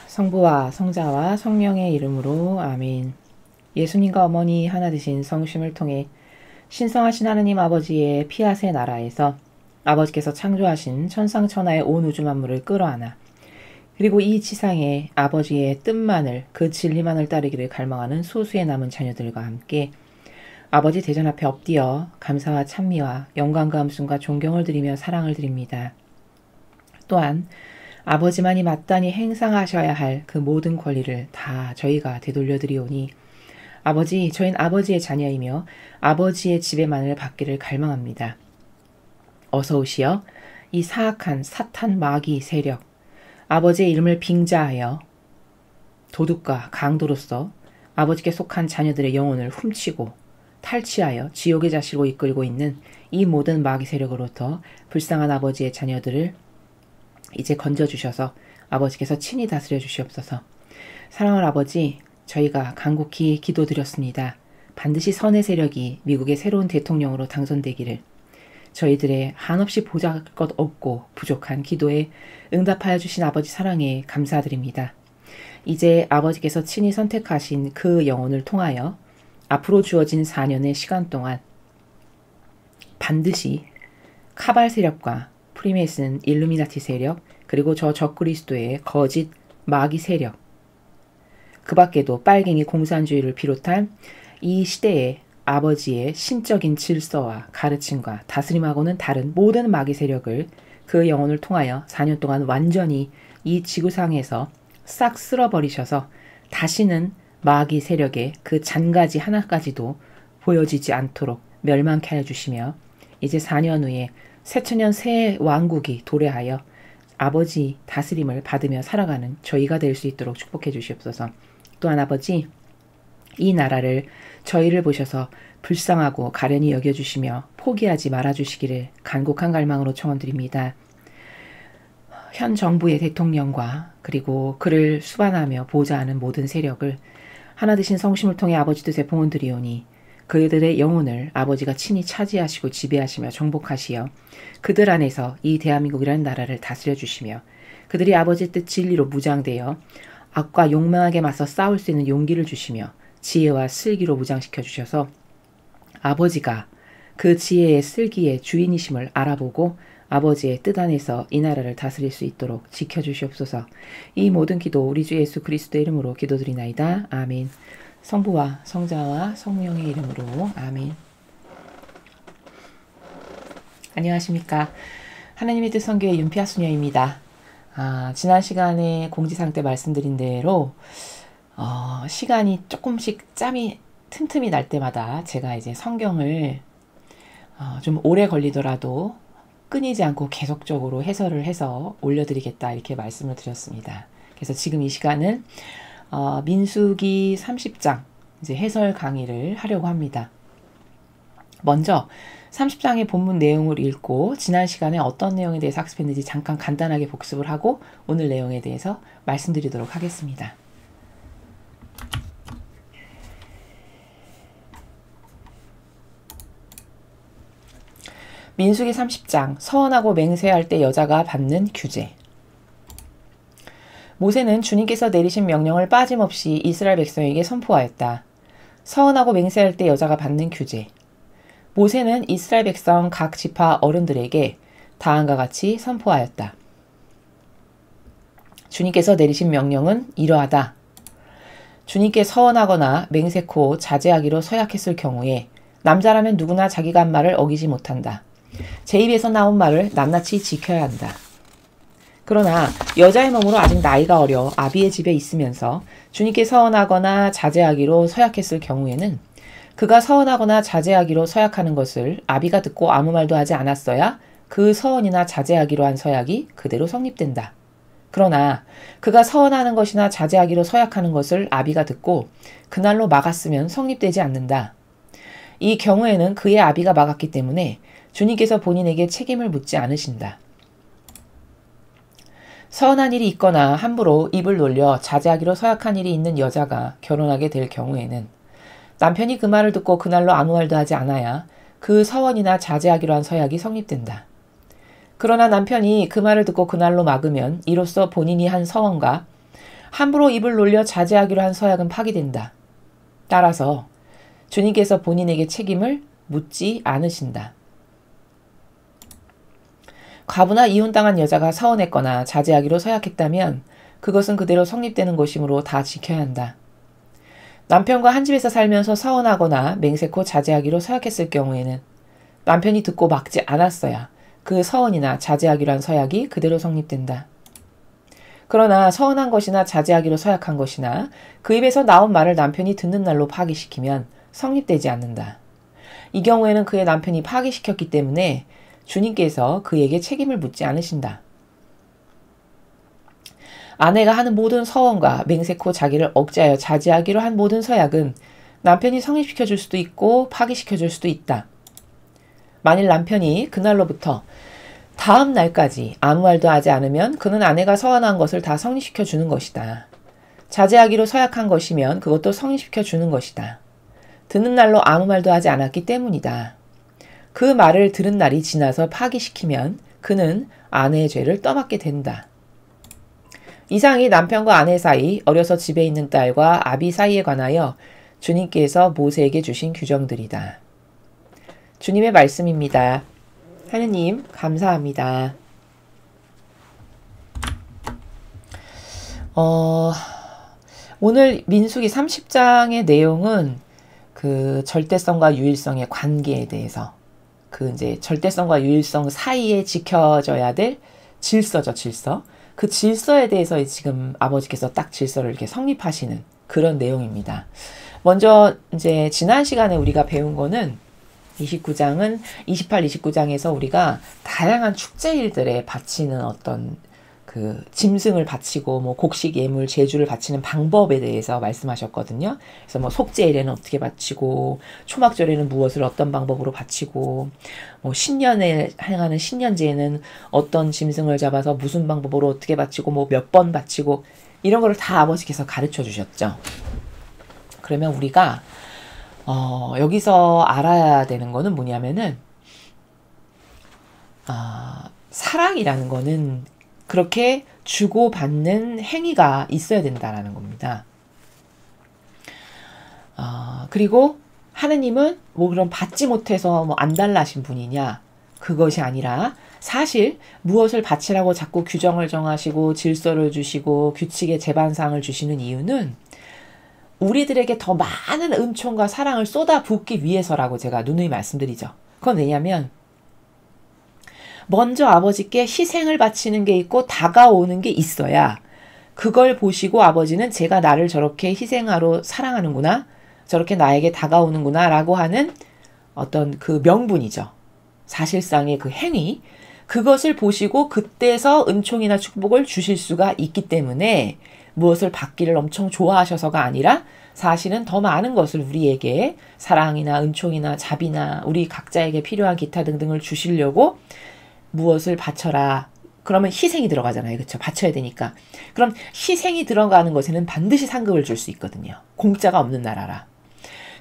성부와 성자와 성령의 이름으로 아멘. 예수님과 어머니 하나 되신 성심을 통해 신성하신 하느님 아버지의 피앗의 나라에서 아버지께서 창조하신 천상천하의 온 우주 만물을 끌어안아 그리고 이 지상에 아버지의 뜻만을 그 진리만을 따르기를 갈망하는 소수의 남은 자녀들과 함께 아버지 대전 앞에 엎드려 감사와 찬미와 영광과 음순과 존경을 드리며 사랑을 드립니다. 또한 아버지만이 마땅히 행사하셔야 할 그 모든 권리를 다 저희가 되돌려드리오니 아버지, 저희는 아버지의 자녀이며 아버지의 지배만을 받기를 갈망합니다. 어서 오시어 이 사악한 사탄 마귀 세력, 아버지의 이름을 빙자하여 도둑과 강도로서 아버지께 속한 자녀들의 영혼을 훔치고 탈취하여 지옥의 자식으로 이끌고 있는 이 모든 마귀 세력으로부터 불쌍한 아버지의 자녀들을 이제 건져주셔서 아버지께서 친히 다스려 주시옵소서. 사랑하는 아버지, 저희가 간곡히 기도드렸습니다. 반드시 선의 세력이 미국의 새로운 대통령으로 당선되기를 저희들의 한없이 보잘것 없고 부족한 기도에 응답하여 주신 아버지 사랑에 감사드립니다. 이제 아버지께서 친히 선택하신 그 영혼을 통하여 앞으로 주어진 4년의 시간 동안 반드시 카발 세력과 프리메이슨 일루미나티 세력 그리고 저 적그리스도의 거짓 마귀 세력 그 밖에도 빨갱이 공산주의를 비롯한 이 시대의 아버지의 신적인 질서와 가르침과 다스림하고는 다른 모든 마귀 세력을 그 영혼을 통하여 4년 동안 완전히 이 지구상에서 싹 쓸어버리셔서 다시는 마귀 세력의 그 잔가지 하나까지도 보여지지 않도록 멸망케 해주시며 이제 4년 후에 새천년 새 왕국이 도래하여 아버지 다스림을 받으며 살아가는 저희가 될 수 있도록 축복해 주시옵소서. 또한 아버지, 이 나라를 저희를 보셔서 불쌍하고 가련히 여겨주시며 포기하지 말아주시기를 간곡한 갈망으로 청원드립니다. 현 정부의 대통령과 그리고 그를 수반하며 보좌하는 모든 세력을 하나 되신 성심을 통해 아버지 뜻에 봉헌드리오니 그들의 영혼을 아버지가 친히 차지하시고 지배하시며 정복하시어 그들 안에서 이 대한민국이라는 나라를 다스려 주시며 그들이 아버지 뜻 진리로 무장되어 악과 용맹하게 맞서 싸울 수 있는 용기를 주시며 지혜와 슬기로 무장시켜 주셔서 아버지가 그 지혜의 슬기의 주인이심을 알아보고 아버지의 뜻 안에서 이 나라를 다스릴 수 있도록 지켜주시옵소서. 이 모든 기도 우리 주 예수 그리스도의 이름으로 기도드리나이다. 아멘. 성부와 성자와 성령의 이름으로 아멘. 안녕하십니까. 하나님의 뜻 선교의 윤피아 수녀입니다. 지난 시간에 공지사항 때 말씀드린 대로 시간이 조금씩 짬이 틈틈이 날 때마다 제가 이제 성경을 좀 오래 걸리더라도 끊이지 않고 계속적으로 해설을 해서 올려드리겠다 이렇게 말씀을 드렸습니다. 그래서 지금 이 시간은 민수기 30장 이제 해설 강의를 하려고 합니다. 먼저 30장의 본문 내용을 읽고 지난 시간에 어떤 내용에 대해서 학습했는지 잠깐 간단하게 복습을 하고 오늘 내용에 대해서 말씀드리도록 하겠습니다. 민수기 30장 서원하고 맹세할 때 여자가 받는 규제. 모세는 주님께서 내리신 명령을 빠짐없이 이스라엘 백성에게 선포하였다. 서원하고 맹세할 때 여자가 받는 규제. 모세는 이스라엘 백성 각 지파 어른들에게 다음과 같이 선포하였다. 주님께서 내리신 명령은 이러하다. 주님께 서원하거나 맹세코 자제하기로 서약했을 경우에 남자라면 누구나 자기가 한 말을 어기지 못한다. 제 입에서 나온 말을 낱낱이 지켜야 한다. 그러나 여자의 몸으로 아직 나이가 어려 아비의 집에 있으면서 주님께 서원하거나 자제하기로 서약했을 경우에는 그가 서원하거나 자제하기로 서약하는 것을 아비가 듣고 아무 말도 하지 않았어야 그 서원이나 자제하기로 한 서약이 그대로 성립된다. 그러나 그가 서원하는 것이나 자제하기로 서약하는 것을 아비가 듣고 그날로 막았으면 성립되지 않는다. 이 경우에는 그의 아비가 막았기 때문에 주님께서 본인에게 책임을 묻지 않으신다. 서운한 일이 있거나 함부로 입을 놀려 자제하기로 서약한 일이 있는 여자가 결혼하게 될 경우에는 남편이 그 말을 듣고 그날로 아무 말도 하지 않아야 그 서원이나 자제하기로 한 서약이 성립된다. 그러나 남편이 그 말을 듣고 그날로 막으면 이로써 본인이 한 서원과 함부로 입을 놀려 자제하기로 한 서약은 파기된다. 따라서 주님께서 본인에게 책임을 묻지 않으신다. 과부나 이혼당한 여자가 서운했거나 자제하기로 서약했다면 그것은 그대로 성립되는 것이므로 다 지켜야 한다. 남편과 한 집에서 살면서 서운하거나 맹세코 자제하기로 서약했을 경우에는 남편이 듣고 막지 않았어야 그 서원이나 자제하기로 한 서약이 그대로 성립된다. 그러나 서운한 것이나 자제하기로 서약한 것이나 그 입에서 나온 말을 남편이 듣는 날로 파기시키면 성립되지 않는다. 이 경우에는 그의 남편이 파기시켰기 때문에 주님께서 그에게 책임을 묻지 않으신다. 아내가 하는 모든 서원과 맹세코 자기를 억제하여 자제하기로 한 모든 서약은 남편이 성립시켜줄 수도 있고 파기시켜줄 수도 있다. 만일 남편이 그날로부터 다음 날까지 아무 말도 하지 않으면 그는 아내가 서원한 것을 다 성립시켜 주는 것이다. 자제하기로 서약한 것이면 그것도 성립시켜 주는 것이다. 듣는 날로 아무 말도 하지 않았기 때문이다. 그 말을 들은 날이 지나서 파기시키면 그는 아내의 죄를 떠맡게 된다. 이상이 남편과 아내 사이, 어려서 집에 있는 딸과 아비 사이에 관하여 주님께서 모세에게 주신 규정들이다. 주님의 말씀입니다. 하느님 감사합니다. 오늘 민수기 30장의 내용은 그 절대성과 유일성의 관계에 대해서 그 이제 절대성과 유일성 사이에 지켜져야 될 질서죠, 질서. 그 질서에 대해서 지금 아버지께서 딱 질서를 이렇게 성립하시는 그런 내용입니다. 먼저 이제 지난 시간에 우리가 배운 거는 28, 29장에서 우리가 다양한 축제일들에 바치는 어떤 그 짐승을 바치고 뭐 곡식 예물 제주를 바치는 방법에 대해서 말씀하셨거든요. 그래서 뭐 속죄일에는 어떻게 바치고 초막절에는 무엇을 어떤 방법으로 바치고 뭐 신년에 행하는 신년제에는 어떤 짐승을 잡아서 무슨 방법으로 어떻게 바치고 뭐 몇 번 바치고 이런 거를 다 아버지께서 가르쳐 주셨죠. 그러면 우리가 여기서 알아야 되는 거는 뭐냐면은 사랑이라는 거는 그렇게 주고받는 행위가 있어야 된다라는 겁니다. 그리고 하느님은 뭐 그럼 받지 못해서 뭐 안달나신 분이냐? 그것이 아니라 사실 무엇을 바치라고 자꾸 규정을 정하시고 질서를 주시고 규칙의 제반상을 주시는 이유는 우리들에게 더 많은 은총과 사랑을 쏟아붓기 위해서라고 제가 누누이 말씀드리죠. 그건 왜냐면 먼저 아버지께 희생을 바치는 게 있고 다가오는 게 있어야 그걸 보시고 아버지는 제가 나를 저렇게 희생하러 사랑하는구나, 저렇게 나에게 다가오는구나 라고 하는 어떤 그 명분이죠. 사실상의 그 행위, 그것을 보시고 그때서 은총이나 축복을 주실 수가 있기 때문에 무엇을 받기를 엄청 좋아하셔서가 아니라 사실은 더 많은 것을 우리에게 사랑이나 은총이나 자비나 우리 각자에게 필요한 기타 등등을 주시려고 무엇을 바쳐라. 그러면 희생이 들어가잖아요. 그렇죠? 바쳐야 되니까. 그럼 희생이 들어가는 것에는 반드시 상급을 줄 수 있거든요. 공짜가 없는 나라라.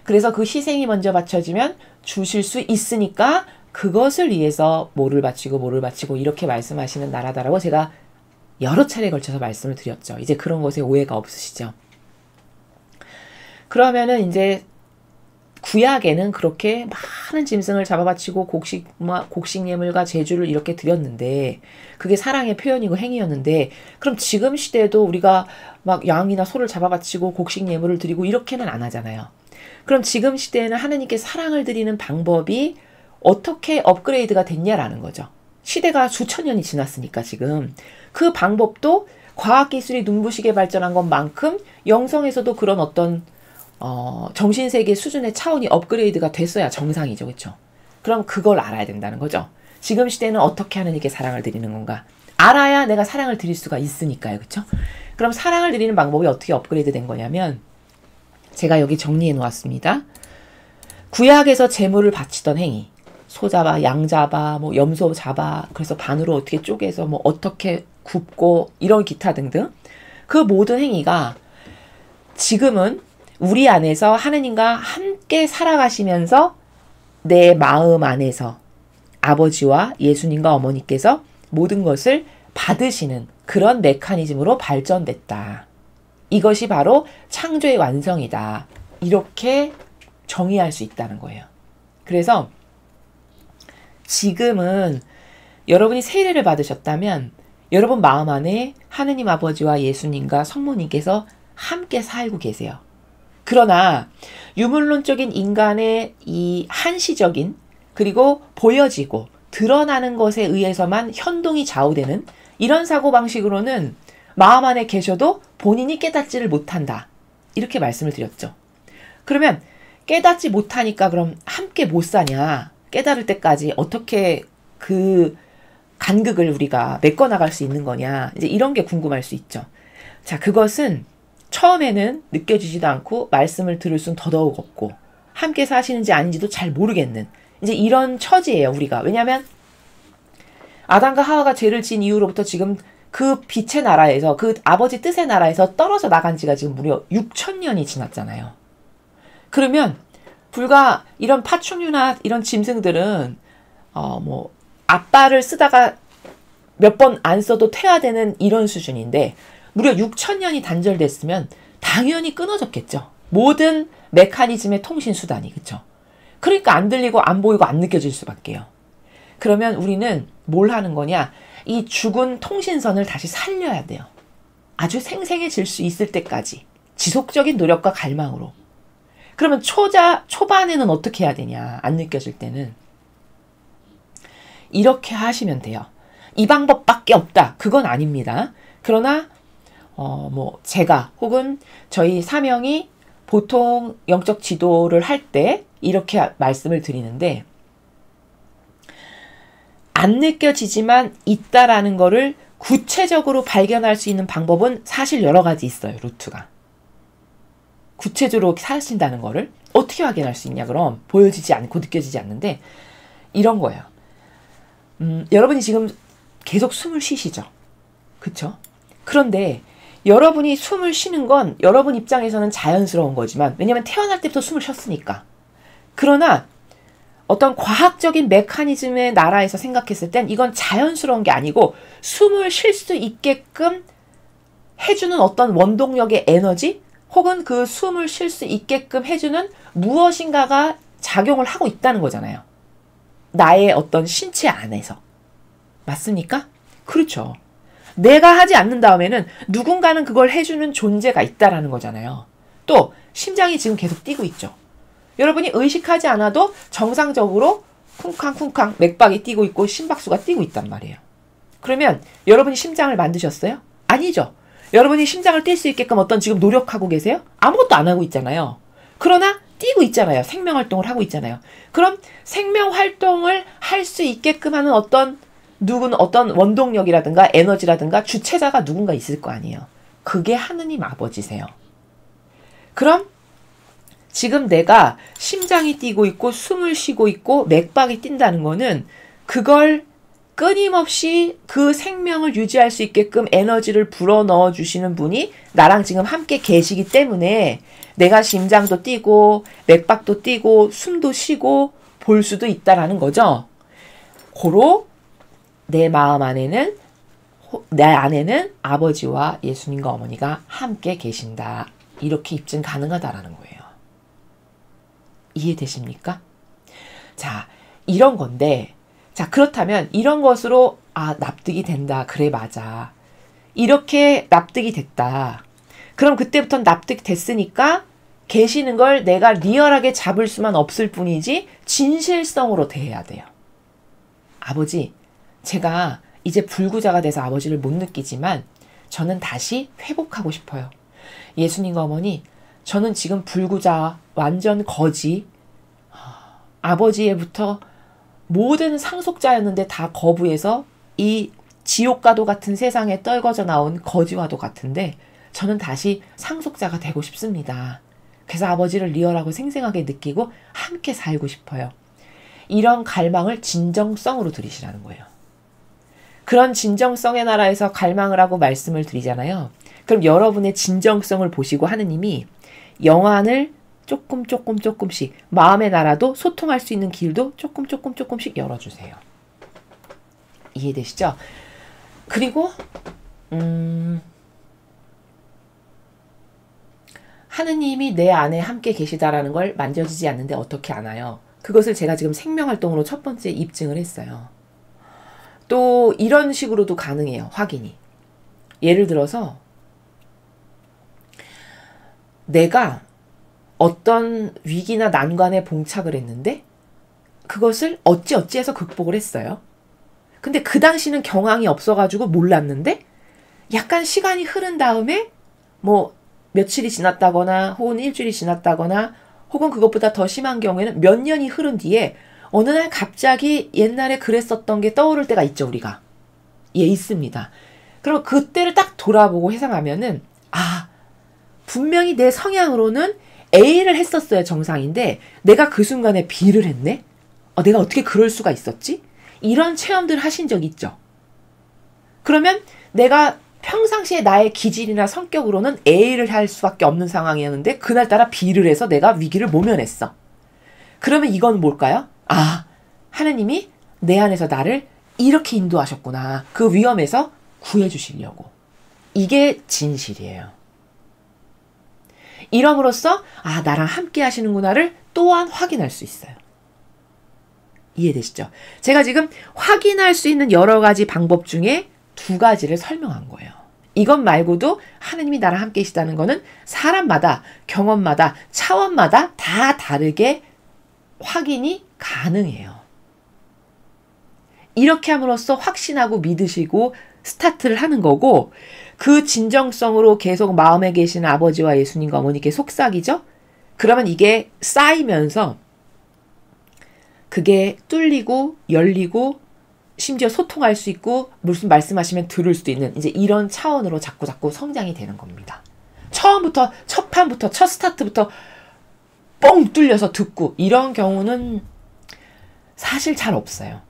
그래서 그 희생이 먼저 바쳐지면 주실 수 있으니까 그것을 위해서 뭐를 바치고 이렇게 말씀하시는 나라다라고 제가 여러 차례에 걸쳐서 말씀을 드렸죠. 이제 그런 것에 오해가 없으시죠. 그러면은 이제 구약에는 그렇게 많은 짐승을 잡아바치고 곡식 예물과 제주를 이렇게 드렸는데 그게 사랑의 표현이고 행위였는데 그럼 지금 시대에도 우리가 막 양이나 소를 잡아바치고 곡식 예물을 드리고 이렇게는 안 하잖아요. 그럼 지금 시대에는 하느님께 사랑을 드리는 방법이 어떻게 업그레이드가 됐냐라는 거죠. 시대가 수천 년이 지났으니까 지금 그 방법도 과학기술이 눈부시게 발전한 것만큼 영성에서도 그런 어떤 정신세계 수준의 차원이 업그레이드가 됐어야 정상이죠. 그렇죠? 그럼 그걸 알아야 된다는 거죠. 지금 시대는 어떻게 하느님께 사랑을 드리는 건가? 알아야 내가 사랑을 드릴 수가 있으니까요. 그렇죠? 그럼 사랑을 드리는 방법이 어떻게 업그레이드 된 거냐면 제가 여기 정리해 놓았습니다. 구약에서 제물을 바치던 행위, 소 잡아, 양 잡아, 뭐 염소 잡아, 그래서 반으로 어떻게 쪼개서 뭐 어떻게 굽고 이런 기타 등등 그 모든 행위가 지금은 우리 안에서 하느님과 함께 살아가시면서 내 마음 안에서 아버지와 예수님과 어머니께서 모든 것을 받으시는 그런 메커니즘으로 발전됐다. 이것이 바로 창조의 완성이다. 이렇게 정의할 수 있다는 거예요. 그래서 지금은 여러분이 세례를 받으셨다면 여러분 마음 안에 하느님 아버지와 예수님과 성모님께서 함께 살고 계세요. 그러나 유물론적인 인간의 이 한시적인 그리고 보여지고 드러나는 것에 의해서만 현동이 좌우되는 이런 사고방식으로는 마음 안에 계셔도 본인이 깨닫지를 못한다. 이렇게 말씀을 드렸죠. 그러면 깨닫지 못하니까 그럼 함께 못 사냐? 깨달을 때까지 어떻게 그 간극을 우리가 메꿔나갈 수 있는 거냐? 이제 이런 게 궁금할 수 있죠. 자, 그것은 처음에는 느껴지지도 않고 말씀을 들을 수는 더더욱 없고 함께 사시는지 아닌지도 잘 모르겠는 이제 이런 처지예요, 우리가. 왜냐하면 아담과 하와가 죄를 지은 이후로부터 지금 그 빛의 나라에서 그 아버지 뜻의 나라에서 떨어져 나간 지가 지금 무려 6,000년이 지났잖아요. 그러면 불과 이런 파충류나 이런 짐승들은 앞발을 쓰다가 몇 번 안 써도 퇴화되는 이런 수준인데 무려 6,000년이 단절됐으면 당연히 끊어졌겠죠. 모든 메커니즘의 통신 수단이. 그렇죠? 그러니까 안 들리고 안 보이고 안 느껴질 수밖에요. 그러면 우리는 뭘 하는 거냐? 이 죽은 통신선을 다시 살려야 돼요. 아주 생생해질 수 있을 때까지 지속적인 노력과 갈망으로. 그러면 초반에는 어떻게 해야 되냐? 안 느껴질 때는 이렇게 하시면 돼요. 이 방법밖에 없다. 그건 아닙니다. 그러나 제가 혹은 저희 사명이 보통 영적 지도를 할 때 이렇게 말씀을 드리는데 안 느껴지지만 있다라는 거를 구체적으로 발견할 수 있는 방법은 사실 여러 가지 있어요. 루트가. 구체적으로 사신다는 거를 어떻게 확인할 수 있냐? 그럼 보여지지 않고 느껴지지 않는데 이런 거예요. 여러분이 지금 계속 숨을 쉬시죠? 그쵸? 그런데 여러분이 숨을 쉬는 건 여러분 입장에서는 자연스러운 거지만 왜냐면 태어날 때부터 숨을 쉬었으니까. 그러나 어떤 과학적인 메커니즘의 나라에서 생각했을 땐 이건 자연스러운 게 아니고 숨을 쉴 수 있게끔 해주는 어떤 원동력의 에너지 혹은 그 숨을 쉴 수 있게끔 해주는 무엇인가가 작용을 하고 있다는 거잖아요. 나의 어떤 신체 안에서. 맞습니까? 그렇죠. 내가 하지 않는 다음에는 누군가는 그걸 해주는 존재가 있다라는 거잖아요. 또 심장이 지금 계속 뛰고 있죠. 여러분이 의식하지 않아도 정상적으로 쿵쾅쿵쾅 맥박이 뛰고 있고 심박수가 뛰고 있단 말이에요. 그러면 여러분이 심장을 만드셨어요? 아니죠. 여러분이 심장을 뛸 수 있게끔 어떤 지금 노력하고 계세요? 아무것도 안 하고 있잖아요. 그러나 뛰고 있잖아요. 생명활동을 하고 있잖아요. 그럼 생명활동을 할 수 있게끔 하는 어떤 원동력이라든가 에너지라든가 주체자가 누군가 있을 거 아니에요. 그게 하느님 아버지세요. 그럼 지금 내가 심장이 뛰고 있고 숨을 쉬고 있고 맥박이 뛴다는 거는 그걸 끊임없이 그 생명을 유지할 수 있게끔 에너지를 불어넣어 주시는 분이 나랑 지금 함께 계시기 때문에 내가 심장도 뛰고 맥박도 뛰고 숨도 쉬고 볼 수도 있다라는 거죠. 고로 내 마음 안에는 내 안에는 아버지와 예수님과 어머니가 함께 계신다. 이렇게 입증 가능하다라는 거예요. 이해되십니까? 자, 이런 건데 자, 그렇다면 이런 것으로 납득이 된다. 그래, 맞아. 이렇게 납득이 됐다. 그럼 그때부터 납득이 됐으니까 계시는 걸 내가 리얼하게 잡을 수만 없을 뿐이지 진실성으로 대해야 돼요. 아버지, 제가 이제 불구자가 돼서 아버지를 못 느끼지만 저는 다시 회복하고 싶어요. 예수님과 어머니, 저는 지금 불구자, 완전 거지, 아버지에부터 모든 상속자였는데 다 거부해서 이 지옥과도 같은 세상에 떨궈져 나온 거지와도 같은데 저는 다시 상속자가 되고 싶습니다. 그래서 아버지를 리얼하고 생생하게 느끼고 함께 살고 싶어요. 이런 갈망을 진정성으로 들이시라는 거예요. 그런 진정성의 나라에서 갈망을 하고 말씀을 드리잖아요. 그럼 여러분의 진정성을 보시고 하느님이 영안을 조금씩 마음의 나라도 소통할 수 있는 길도 조금씩 열어주세요. 이해되시죠? 그리고 하느님이 내 안에 함께 계시다라는 걸 만져지지 않는데 어떻게 아나요? 그것을 제가 지금 생명활동으로 첫 번째 입증을 했어요. 또 이런 식으로도 가능해요. 확인이. 예를 들어서 내가 어떤 위기나 난관에 봉착을 했는데 그것을 어찌어찌해서 극복을 했어요. 근데 그 당시는 경황이 없어가지고 몰랐는데 약간 시간이 흐른 다음에 뭐 며칠이 지났다거나 혹은 일주일이 지났다거나 혹은 그것보다 더 심한 경우에는 몇 년이 흐른 뒤에 어느 날 갑자기 옛날에 그랬었던 게 떠오를 때가 있죠, 우리가. 예, 있습니다. 그럼 그때를 딱 돌아보고 회상하면은 분명히 내 성향으로는 A를 했었어야 정상인데 내가 그 순간에 B를 했네? 내가 어떻게 그럴 수가 있었지? 이런 체험들 하신 적 있죠? 그러면 내가 평상시에 나의 기질이나 성격으로는 A를 할 수밖에 없는 상황이었는데 그날따라 B를 해서 내가 위기를 모면했어. 그러면 이건 뭘까요? 하느님이 내 안에서 나를 이렇게 인도하셨구나. 그 위험에서 구해주시려고. 이게 진실이에요. 이럼으로써 나랑 함께 하시는구나를 또한 확인할 수 있어요. 이해되시죠? 제가 지금 확인할 수 있는 여러 가지 방법 중에 2가지를 설명한 거예요. 이것 말고도 하느님이 나랑 함께 계시다는 거는 사람마다, 경험마다, 차원마다 다 다르게 확인이 가능해요. 이렇게 함으로써 확신하고 믿으시고 스타트를 하는 거고, 그 진정성으로 계속 마음에 계시는 아버지와 예수님과 어머니께 속삭이죠? 그러면 이게 쌓이면서 그게 뚫리고 열리고 심지어 소통할 수 있고 무슨 말씀하시면 들을 수도 있는 이제 이런 차원으로 자꾸 성장이 되는 겁니다. 처음부터 첫 판부터 첫 스타트부터 뻥 뚫려서 듣고 이런 경우는 사실 잘 없어요.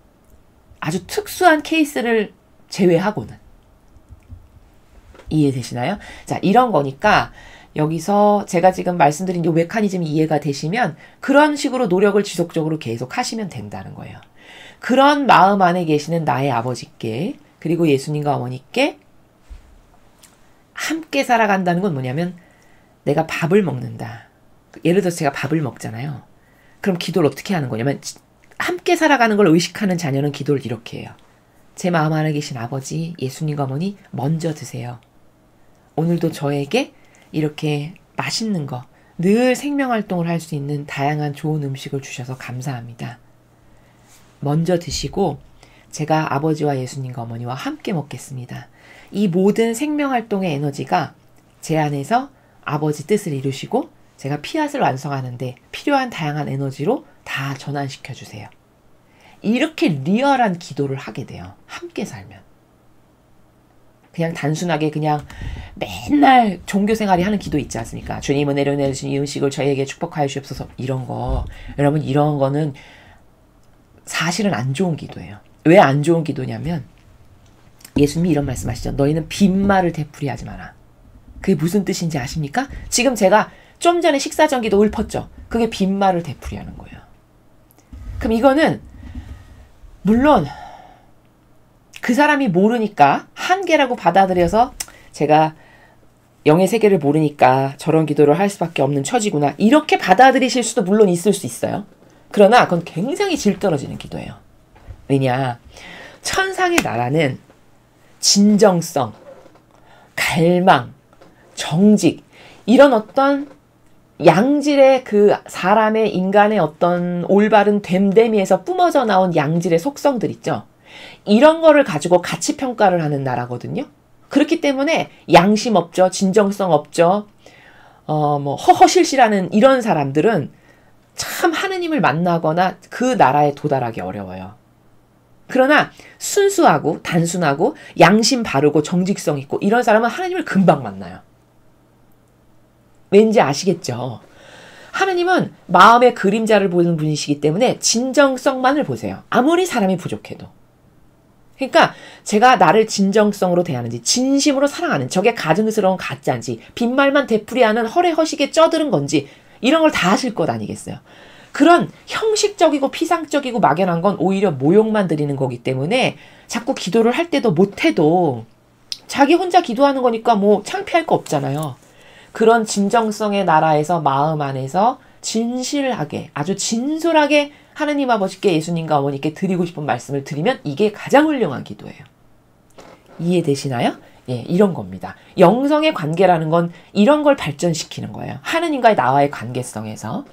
아주 특수한 케이스를 제외하고는. 이해되시나요? 자, 이런 거니까 여기서 제가 지금 말씀드린 이 메커니즘이 이해가 되시면 그런 식으로 노력을 지속적으로 계속 하시면 된다는 거예요. 그런 마음 안에 계시는 나의 아버지께 그리고 예수님과 어머니께 함께 살아간다는 건 뭐냐면 내가 밥을 먹는다. 예를 들어서 제가 밥을 먹잖아요. 그럼 기도를 어떻게 하는 거냐면 함께 살아가는 걸 의식하는 자녀는 기도를 이렇게 해요. 제 마음 안에 계신 아버지, 예수님과 어머니 먼저 드세요. 오늘도 저에게 이렇게 맛있는 거, 늘 생명활동을 할 수 있는 다양한 좋은 음식을 주셔서 감사합니다. 먼저 드시고 제가 아버지와 예수님과 어머니와 함께 먹겠습니다. 이 모든 생명활동의 에너지가 제 안에서 아버지 뜻을 이루시고 제가 피앗을 완성하는데 필요한 다양한 에너지로 다 전환시켜 주세요. 이렇게 리얼한 기도를 하게 돼요. 함께 살면. 그냥 단순하게 그냥 맨날 종교생활이 하는 기도 있지 않습니까? 주님은 내려내주신 이 음식을 저희에게 축복하여 주옵소서. 이런 거. 여러분 이런 거는 사실은 안 좋은 기도예요. 왜 안 좋은 기도냐면 예수님이 이런 말씀하시죠. 너희는 빈말을 되풀이하지 마라. 그게 무슨 뜻인지 아십니까? 지금 제가 좀 전에 식사 전기도 읊었죠. 그게 빈말을 되풀이하는 거예요. 그럼 이거는 물론 그 사람이 모르니까 한계라고 받아들여서 제가 영의 세계를 모르니까 저런 기도를 할 수밖에 없는 처지구나. 이렇게 받아들이실 수도 물론 있을 수 있어요. 그러나 그건 굉장히 질 떨어지는 기도예요. 왜냐? 천상의 나라는 진정성, 갈망, 정직 이런 어떤 양질의 그 사람의 인간의 어떤 올바른 됨됨이에서 뿜어져 나온 양질의 속성들 있죠. 이런 거를 가지고 가치 평가를 하는 나라거든요. 그렇기 때문에 양심 없죠. 진정성 없죠. 허허실실하는 이런 사람들은 참 하느님을 만나거나 그 나라에 도달하기 어려워요. 그러나 순수하고 단순하고 양심 바르고 정직성 있고 이런 사람은 하느님을 금방 만나요. 왠지 아시겠죠? 하느님은 마음의 그림자를 보는 분이시기 때문에 진정성만을 보세요. 아무리 사람이 부족해도. 그러니까 제가 나를 진정성으로 대하는지 진심으로 사랑하는 저게 가증스러운 가짜인지 빈말만 되풀이하는 허례허식에 쪄드는 건지 이런 걸 다 아실 것 아니겠어요. 그런 형식적이고 피상적이고 막연한 건 오히려 모욕만 드리는 거기 때문에 자꾸 기도를 할 때도 못해도 자기 혼자 기도하는 거니까 뭐 창피할 거 없잖아요. 그런 진정성의 나라에서 마음 안에서 진실하게 아주 진솔하게 하느님 아버지께 예수님과 어머니께 드리고 싶은 말씀을 드리면 이게 가장 훌륭한 기도예요. 이해되시나요? 예, 이런 겁니다. 영성의 관계라는 건 이런 걸 발전시키는 거예요. 하느님과의 나와의 관계성에서.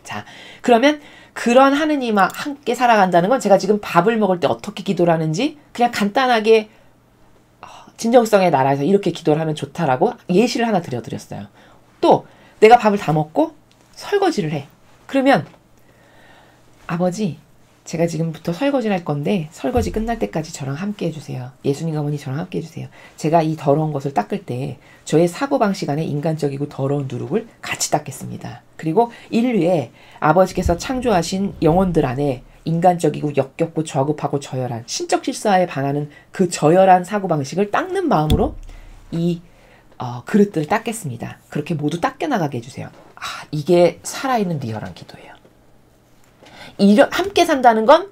자, 그러면 그런 하느님과 함께 살아간다는 건 제가 지금 밥을 먹을 때 어떻게 기도를 하는지 그냥 간단하게 진정성의 나라에서 이렇게 기도를 하면 좋다라고 예시를 하나 드렸어요. 또 내가 밥을 다 먹고 설거지를 해. 그러면 아버지, 제가 지금부터 설거지를 할 건데 설거지 끝날 때까지 저랑 함께 해주세요. 예수님과 어머니 저랑 함께 해주세요. 제가 이 더러운 것을 닦을 때 저의 사고방식 안에 인간적이고 더러운 누룩을 같이 닦겠습니다. 그리고 인류에 아버지께서 창조하신 영혼들 안에 인간적이고 역겹고 저급하고 저열한 신적 질서에 반하는 그 저열한 사고방식을 닦는 마음으로 이 그릇들을 닦겠습니다. 그렇게 모두 닦여나가게 해주세요. 이게 살아있는 리얼한 기도예요. 함께 산다는 건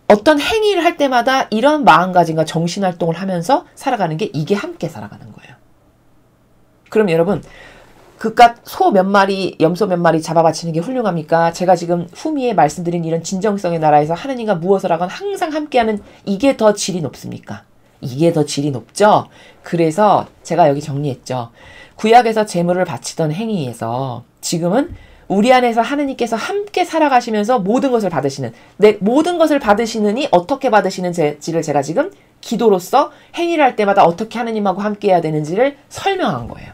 어떤 행위를 할 때마다 이런 마음가짐과 정신활동을 하면서 살아가는 게 이게 함께 살아가는 거예요. 그럼 여러분 그깟 소 몇 마리, 염소 몇 마리 잡아바치는 게 훌륭합니까? 제가 지금 후미에 말씀드린 이런 진정성의 나라에서 하느님과 무엇을 하건 항상 함께하는 이게 더 질이 높습니까? 이게 더 질이 높죠? 그래서 제가 여기 정리했죠. 구약에서 제물을 바치던 행위에서 지금은 우리 안에서 하느님께서 함께 살아가시면서 모든 것을 받으시는, 모든 것을 받으시느니 어떻게 받으시는지를 제가 지금 기도로서 행위를 할 때마다 어떻게 하느님하고 함께 해야 되는지를 설명한 거예요.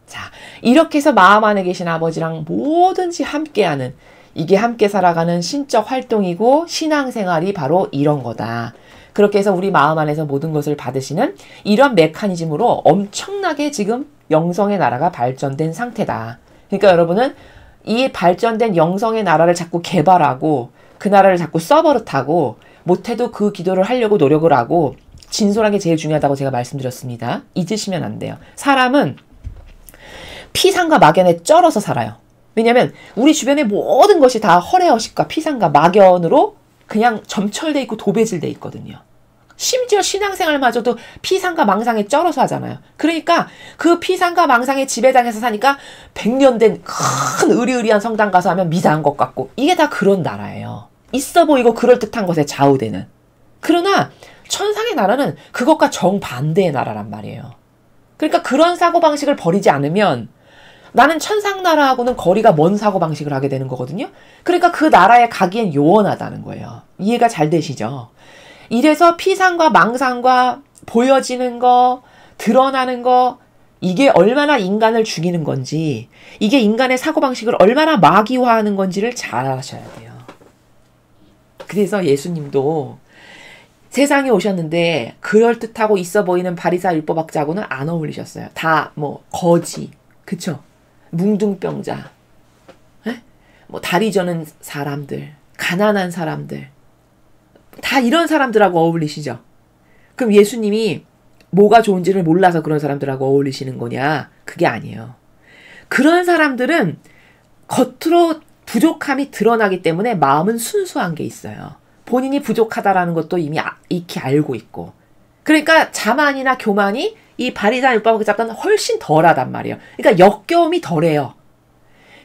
자, 이렇게 해서 마음 안에 계신 아버지랑 뭐든지 함께하는, 이게 함께 살아가는 신적 활동이고 신앙생활이 바로 이런 거다. 그렇게 해서 우리 마음 안에서 모든 것을 받으시는 이런 메커니즘으로 엄청나게 지금 영성의 나라가 발전된 상태다. 그러니까 여러분은 이 발전된 영성의 나라를 자꾸 개발하고 그 나라를 자꾸 써버릇하고 못해도 그 기도를 하려고 노력을 하고 진솔한 게 제일 중요하다고 제가 말씀드렸습니다. 잊으시면 안 돼요. 사람은 피상과 막연에 쩔어서 살아요. 왜냐하면 우리 주변의 모든 것이 다 허례허식과 피상과 막연으로 그냥 점철돼 있고 도배질돼 있거든요. 심지어 신앙생활마저도 피상과 망상에 쩔어서 하잖아요. 그러니까 그 피상과 망상에 지배당해서 사니까 100년 된 큰 으리으리한 성당 가서 하면 미사한 것 같고 이게 다 그런 나라예요. 있어 보이고 그럴듯한 것에 좌우되는. 그러나 천상의 나라는 그것과 정반대의 나라란 말이에요. 그러니까 그런 사고방식을 버리지 않으면 나는 천상나라하고는 거리가 먼 사고방식을 하게 되는 거거든요. 그러니까 그 나라에 가기엔 요원하다는 거예요. 이해가 잘 되시죠? 이래서 피상과 망상과 보여지는 거, 드러나는 거, 이게 얼마나 인간을 죽이는 건지, 이게 인간의 사고방식을 얼마나 마귀화하는 건지를 잘 아셔야 돼요. 그래서 예수님도 세상에 오셨는데 그럴듯하고 있어 보이는 바리사 율법학자하고는 안 어울리셨어요. 다 거지, 그쵸? 뭉둥병자, 다리 저는 사람들, 가난한 사람들, 다 이런 사람들하고 어울리시죠? 그럼 예수님이 뭐가 좋은지를 몰라서 그런 사람들하고 어울리시는 거냐? 그게 아니에요. 그런 사람들은 겉으로 부족함이 드러나기 때문에 마음은 순수한 게 있어요. 본인이 부족하다라는 것도 이미 익히 알고 있고. 그러니까 자만이나 교만이 이 바리새인 율법학자보다는 훨씬 덜하단 말이에요. 그러니까 역겨움이 덜해요.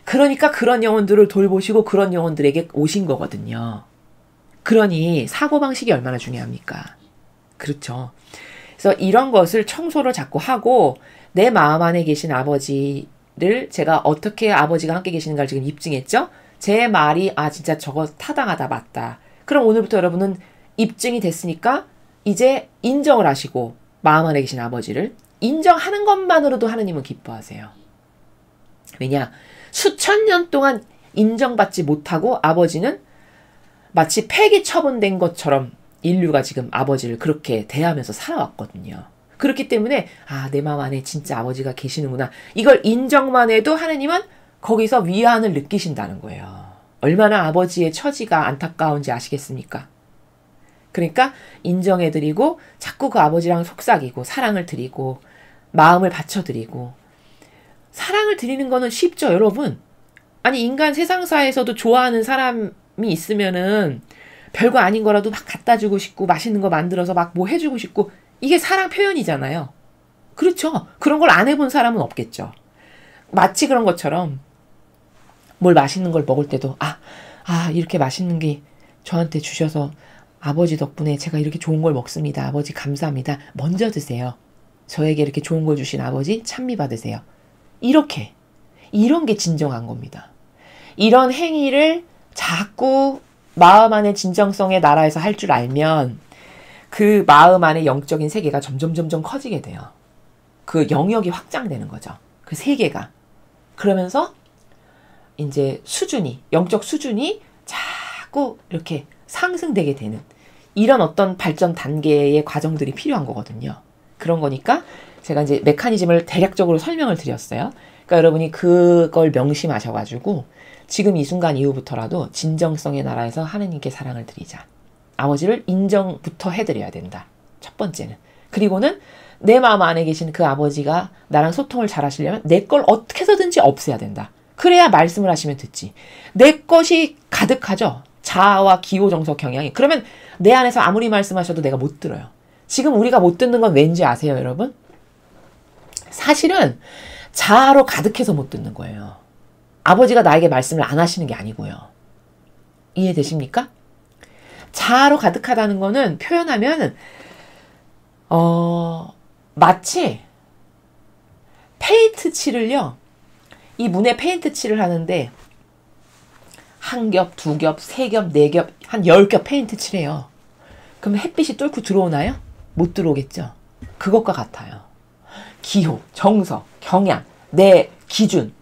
그러니까 그런 영혼들을 돌보시고 그런 영혼들에게 오신 거거든요. 그러니 사고방식이 얼마나 중요합니까? 그렇죠. 그래서 이런 것을 청소를 자꾸 하고 내 마음 안에 계신 아버지를 제가 어떻게 아버지가 함께 계시는가를 지금 입증했죠? 제 말이 진짜 저거 타당하다 맞다. 그럼 오늘부터 여러분은 입증이 됐으니까 이제 인정을 하시고 마음 안에 계신 아버지를 인정하는 것만으로도 하느님은 기뻐하세요. 왜냐? 수천 년 동안 인정받지 못하고 아버지는 마치 폐기 처분된 것처럼 인류가 지금 아버지를 그렇게 대하면서 살아왔거든요. 그렇기 때문에 내 마음 안에 진짜 아버지가 계시는구나. 이걸 인정만 해도 하느님은 거기서 위안을 느끼신다는 거예요. 얼마나 아버지의 처지가 안타까운지 아시겠습니까? 그러니까 인정해드리고 자꾸 그 아버지랑 속삭이고 사랑을 드리고 마음을 받쳐드리고 사랑을 드리는 거는 쉽죠, 여러분. 아니 인간 세상사에서도 좋아하는 사람이 있으면은 별거 아닌 거라도 막 갖다 주고 싶고 맛있는 거 만들어서 막 뭐 해주고 싶고 이게 사랑 표현이잖아요. 그렇죠. 그런 걸 안 해본 사람은 없겠죠. 마치 그런 것처럼 뭘 맛있는 걸 먹을 때도 이렇게 맛있는 게 저한테 주셔서 아버지 덕분에 제가 이렇게 좋은 걸 먹습니다. 아버지 감사합니다. 먼저 드세요. 저에게 이렇게 좋은 걸 주신 아버지 찬미 받으세요. 이런 게 진정한 겁니다. 이런 행위를 자꾸 마음 안의 진정성의 나라에서 할 줄 알면 그 마음 안의 영적인 세계가 점점 커지게 돼요. 그 영역이 확장되는 거죠. 그 세계가. 그러면서 이제 영적 수준이 자꾸 이렇게 상승되게 되는 이런 어떤 발전 단계의 과정들이 필요한 거거든요. 그런 거니까 제가 이제 메커니즘을 대략적으로 설명을 드렸어요. 그러니까 여러분이 그걸 명심하셔가지고 지금 이 순간 이후부터라도 진정성의 나라에서 하느님께 사랑을 드리자. 아버지를 인정부터 해드려야 된다. 첫 번째는. 그리고는 내 마음 안에 계신 그 아버지가 나랑 소통을 잘 하시려면 내 걸 어떻게 해서든지 없애야 된다. 그래야 말씀을 하시면 듣지. 내 것이 가득하죠. 자아와 기호, 정서, 경향이. 그러면 내 안에서 아무리 말씀하셔도 내가 못 들어요. 지금 우리가 못 듣는 건 왠지 아세요, 여러분? 사실은 자아로 가득해서 못 듣는 거예요. 아버지가 나에게 말씀을 안 하시는 게 아니고요. 이해되십니까? 자아로 가득하다는 거는 표현하면 마치 페인트 칠을요. 이 문에 페인트 칠을 하는데 한 겹, 두 겹, 세 겹, 네 겹, 한 10겹 페인트 칠해요. 그럼 햇빛이 뚫고 들어오나요? 못 들어오겠죠. 그것과 같아요. 기호, 정서, 경향, 내 기준,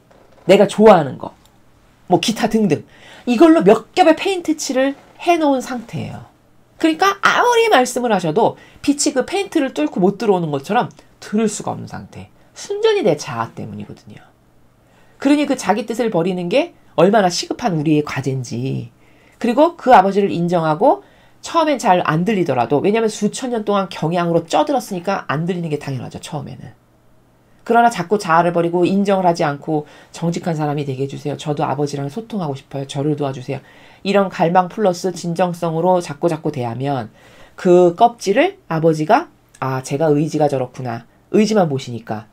내가 좋아하는 거, 뭐 기타 등등. 이걸로 몇 겹의 페인트 칠을 해놓은 상태예요. 그러니까 아무리 말씀을 하셔도 빛이 그 페인트를 뚫고 못 들어오는 것처럼 들을 수가 없는 상태. 순전히 내 자아 때문이거든요. 그러니 그 자기 뜻을 버리는 게 얼마나 시급한 우리의 과제인지. 그리고 그 아버지를 인정하고 처음엔 잘 안 들리더라도, 왜냐하면 수천 년 동안 경향으로 쪄들었으니까 안 들리는 게 당연하죠, 처음에는. 그러나 자꾸 자아를 버리고 인정을 하지 않고 정직한 사람이 되게 해주세요. 저도 아버지랑 소통하고 싶어요. 저를 도와주세요. 이런 갈망 플러스 진정성으로 자꾸 대하면 그 껍질을 아버지가 제가 의지가 저렇구나. 의지만 보시니까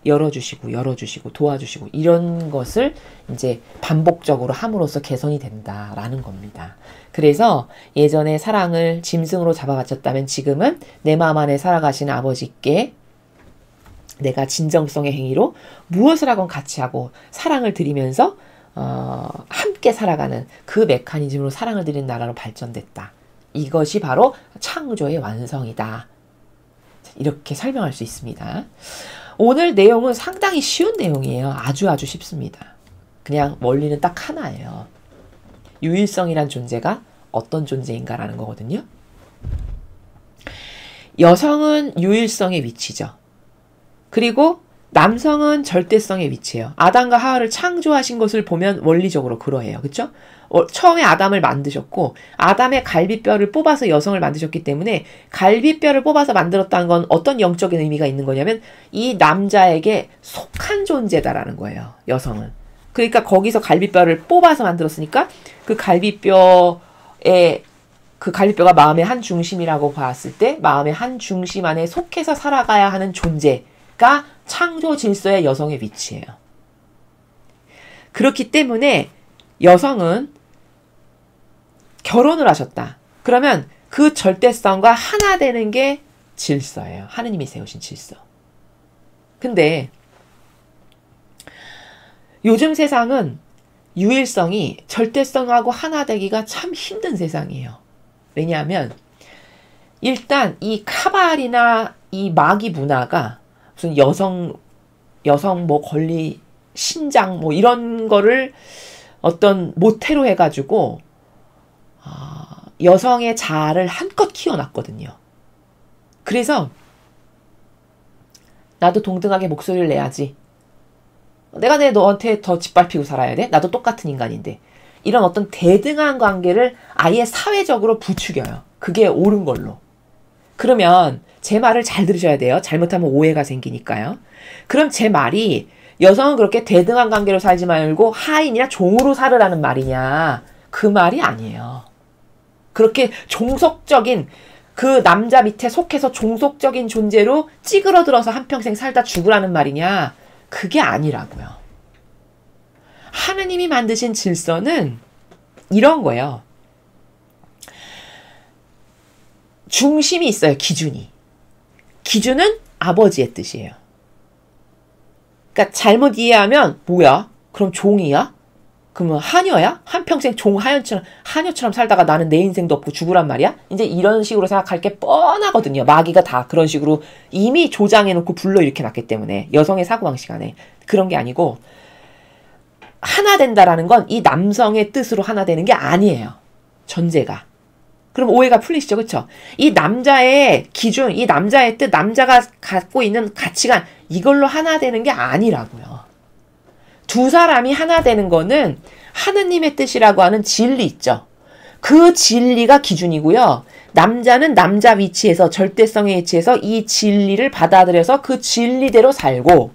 열어주시고 도와주시고 이런 것을 이제 반복적으로 함으로써 개선이 된다라는 겁니다. 그래서 예전에 사랑을 짐승으로 잡아바쳤다면 지금은 내 마음 안에 살아가시는 아버지께 내가 진정성의 행위로 무엇을 하건 같이 하고 사랑을 드리면서 함께 살아가는 그 메커니즘으로 사랑을 드리는 나라로 발전됐다. 이것이 바로 창조의 완성이다. 이렇게 설명할 수 있습니다. 오늘 내용은 상당히 쉬운 내용이에요. 아주 쉽습니다. 그냥 원리는 딱 하나예요. 유일성이란 존재가 어떤 존재인가라는 거거든요. 여성은 유일성의 위치죠. 그리고 남성은 절대성의 위치예요. 아담과 하와를 창조하신 것을 보면 원리적으로 그러해요. 그렇죠? 처음에 아담을 만드셨고 아담의 갈비뼈를 뽑아서 여성을 만드셨기 때문에 갈비뼈를 뽑아서 만들었다는 건 어떤 영적인 의미가 있는 거냐면 이 남자에게 속한 존재다라는 거예요. 여성은. 그러니까 거기서 갈비뼈를 뽑아서 만들었으니까 그 갈비뼈가 마음의 한 중심이라고 봤을 때 마음의 한 중심 안에 속해서 살아가야 하는 존재가 창조 질서의 여성의 위치예요. 그렇기 때문에 여성은 결혼을 하셨다. 그러면 그 절대성과 하나 되는 게 질서예요. 하느님이 세우신 질서. 근데 요즘 세상은 유일성이 절대성하고 하나 되기가 참 힘든 세상이에요. 왜냐하면 일단 이 카발이나 이 마귀 문화가 무슨 여성 뭐 권리 신장 뭐 이런 거를 어떤 모태로 해가지고 여성의 자아를 한껏 키워놨거든요. 그래서 나도 동등하게 목소리를 내야지. 내가 너한테 더 짓밟히고 살아야 돼? 나도 똑같은 인간인데. 이런 어떤 대등한 관계를 아예 사회적으로 부추겨요. 그게 옳은 걸로. 그러면 제 말을 잘 들으셔야 돼요. 잘못하면 오해가 생기니까요. 그럼 제 말이 여성은 그렇게 대등한 관계로 살지 말고 하인이나 종으로 살으라는 말이냐? 그 말이 아니에요. 그렇게 종속적인 그 남자 밑에 속해서 종속적인 존재로 찌그러들어서 한평생 살다 죽으라는 말이냐? 그게 아니라고요. 하느님이 만드신 질서는 이런 거예요. 중심이 있어요. 기준이. 기준은 아버지의 뜻이에요. 그러니까 잘못 이해하면 뭐야? 그럼 종이야? 그러면 하녀야? 한평생 하녀처럼 살다가 나는 내 인생도 없고 죽으란 말이야? 이제 이런 식으로 생각할 게 뻔하거든요. 마귀가 다 그런 식으로 이미 조장해놓고 불러일으켜 놨기 때문에. 여성의 사고방식 안에. 그런 게 아니고 하나 된다라는 건 이 남성의 뜻으로 하나 되는 게 아니에요. 전제가. 그럼 오해가 풀리시죠? 그쵸? 이 남자의 기준, 이 남자의 뜻, 남자가 갖고 있는 가치관, 이걸로 하나 되는 게 아니라고요. 두 사람이 하나 되는 거는 하느님의 뜻이라고 하는 진리 있죠. 그 진리가 기준이고요. 남자는 남자 위치에서, 절대성의 위치에서 이 진리를 받아들여서 그 진리대로 살고,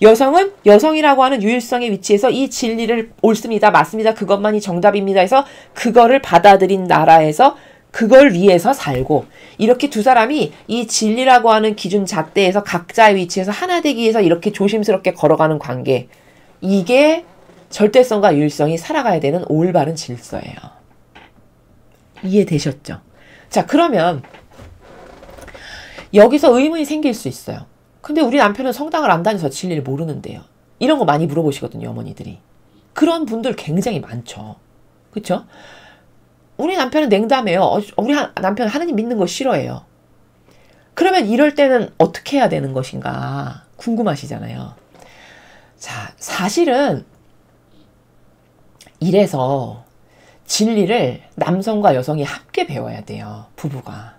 여성은 여성이라고 하는 유일성의 위치에서 이 진리를 옳습니다, 맞습니다, 그것만이 정답입니다 해서 그거를 받아들인 나라에서 그걸 위해서 살고, 이렇게 두 사람이 이 진리라고 하는 기준 잣대에서 각자의 위치에서 하나 되기 위해서 이렇게 조심스럽게 걸어가는 관계, 이게 절대성과 유일성이 살아가야 되는 올바른 질서예요. 이해되셨죠? 자, 그러면 여기서 의문이 생길 수 있어요. 근데 우리 남편은 성당을 안 다녀서 진리를 모르는데요. 이런 거 많이 물어보시거든요, 어머니들이. 그런 분들 굉장히 많죠. 그쵸? 우리 남편은 냉담해요. 우리 남편은 하느님 믿는 거 싫어해요. 그러면 이럴 때는 어떻게 해야 되는 것인가 궁금하시잖아요. 자, 사실은 이래서 진리를 남성과 여성이 함께 배워야 돼요. 부부가.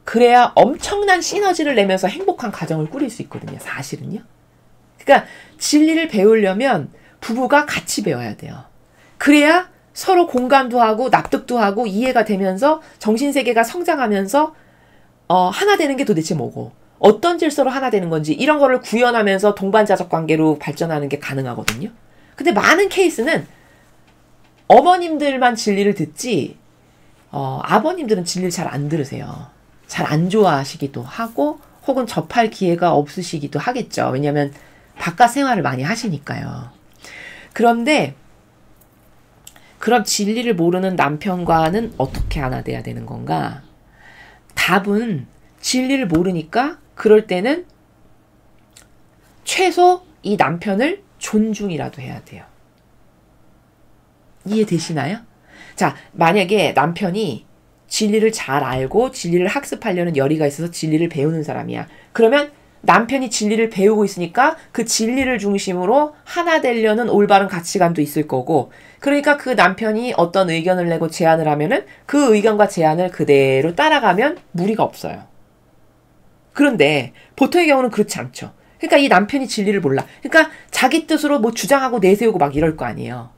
그래야 엄청난 시너지를 내면서 행복한 가정을 꾸릴 수 있거든요. 사실은요. 그러니까 진리를 배우려면 부부가 같이 배워야 돼요. 그래야 서로 공감도 하고 납득도 하고 이해가 되면서 정신세계가 성장하면서 하나 되는 게 도대체 뭐고 어떤 질서로 하나 되는 건지 이런 거를 구현하면서 동반자적 관계로 발전하는 게 가능하거든요. 근데 많은 케이스는 어머님들만 진리를 듣지 아버님들은 진리를 잘 안 들으세요. 잘 안 좋아하시기도 하고 혹은 접할 기회가 없으시기도 하겠죠. 왜냐하면 바깥 생활을 많이 하시니까요. 그런데 그럼 진리를 모르는 남편과는 어떻게 하나 돼야 되는 건가? 답은 진리를 모르니까 그럴 때는 최소 이 남편을 존중이라도 해야 돼요. 이해되시나요? 자, 만약에 남편이 진리를 잘 알고 진리를 학습하려는 열의가 있어서 진리를 배우는 사람이야. 그러면 남편이 진리를 배우고 있으니까 그 진리를 중심으로 하나 되려는 올바른 가치관도 있을 거고, 그러니까 그 남편이 어떤 의견을 내고 제안을 하면은 그 의견과 제안을 그대로 따라가면 무리가 없어요. 그런데 보통의 경우는 그렇지 않죠. 그러니까 이 남편이 진리를 몰라. 그러니까 자기 뜻으로 뭐 주장하고 내세우고 막 이럴 거 아니에요.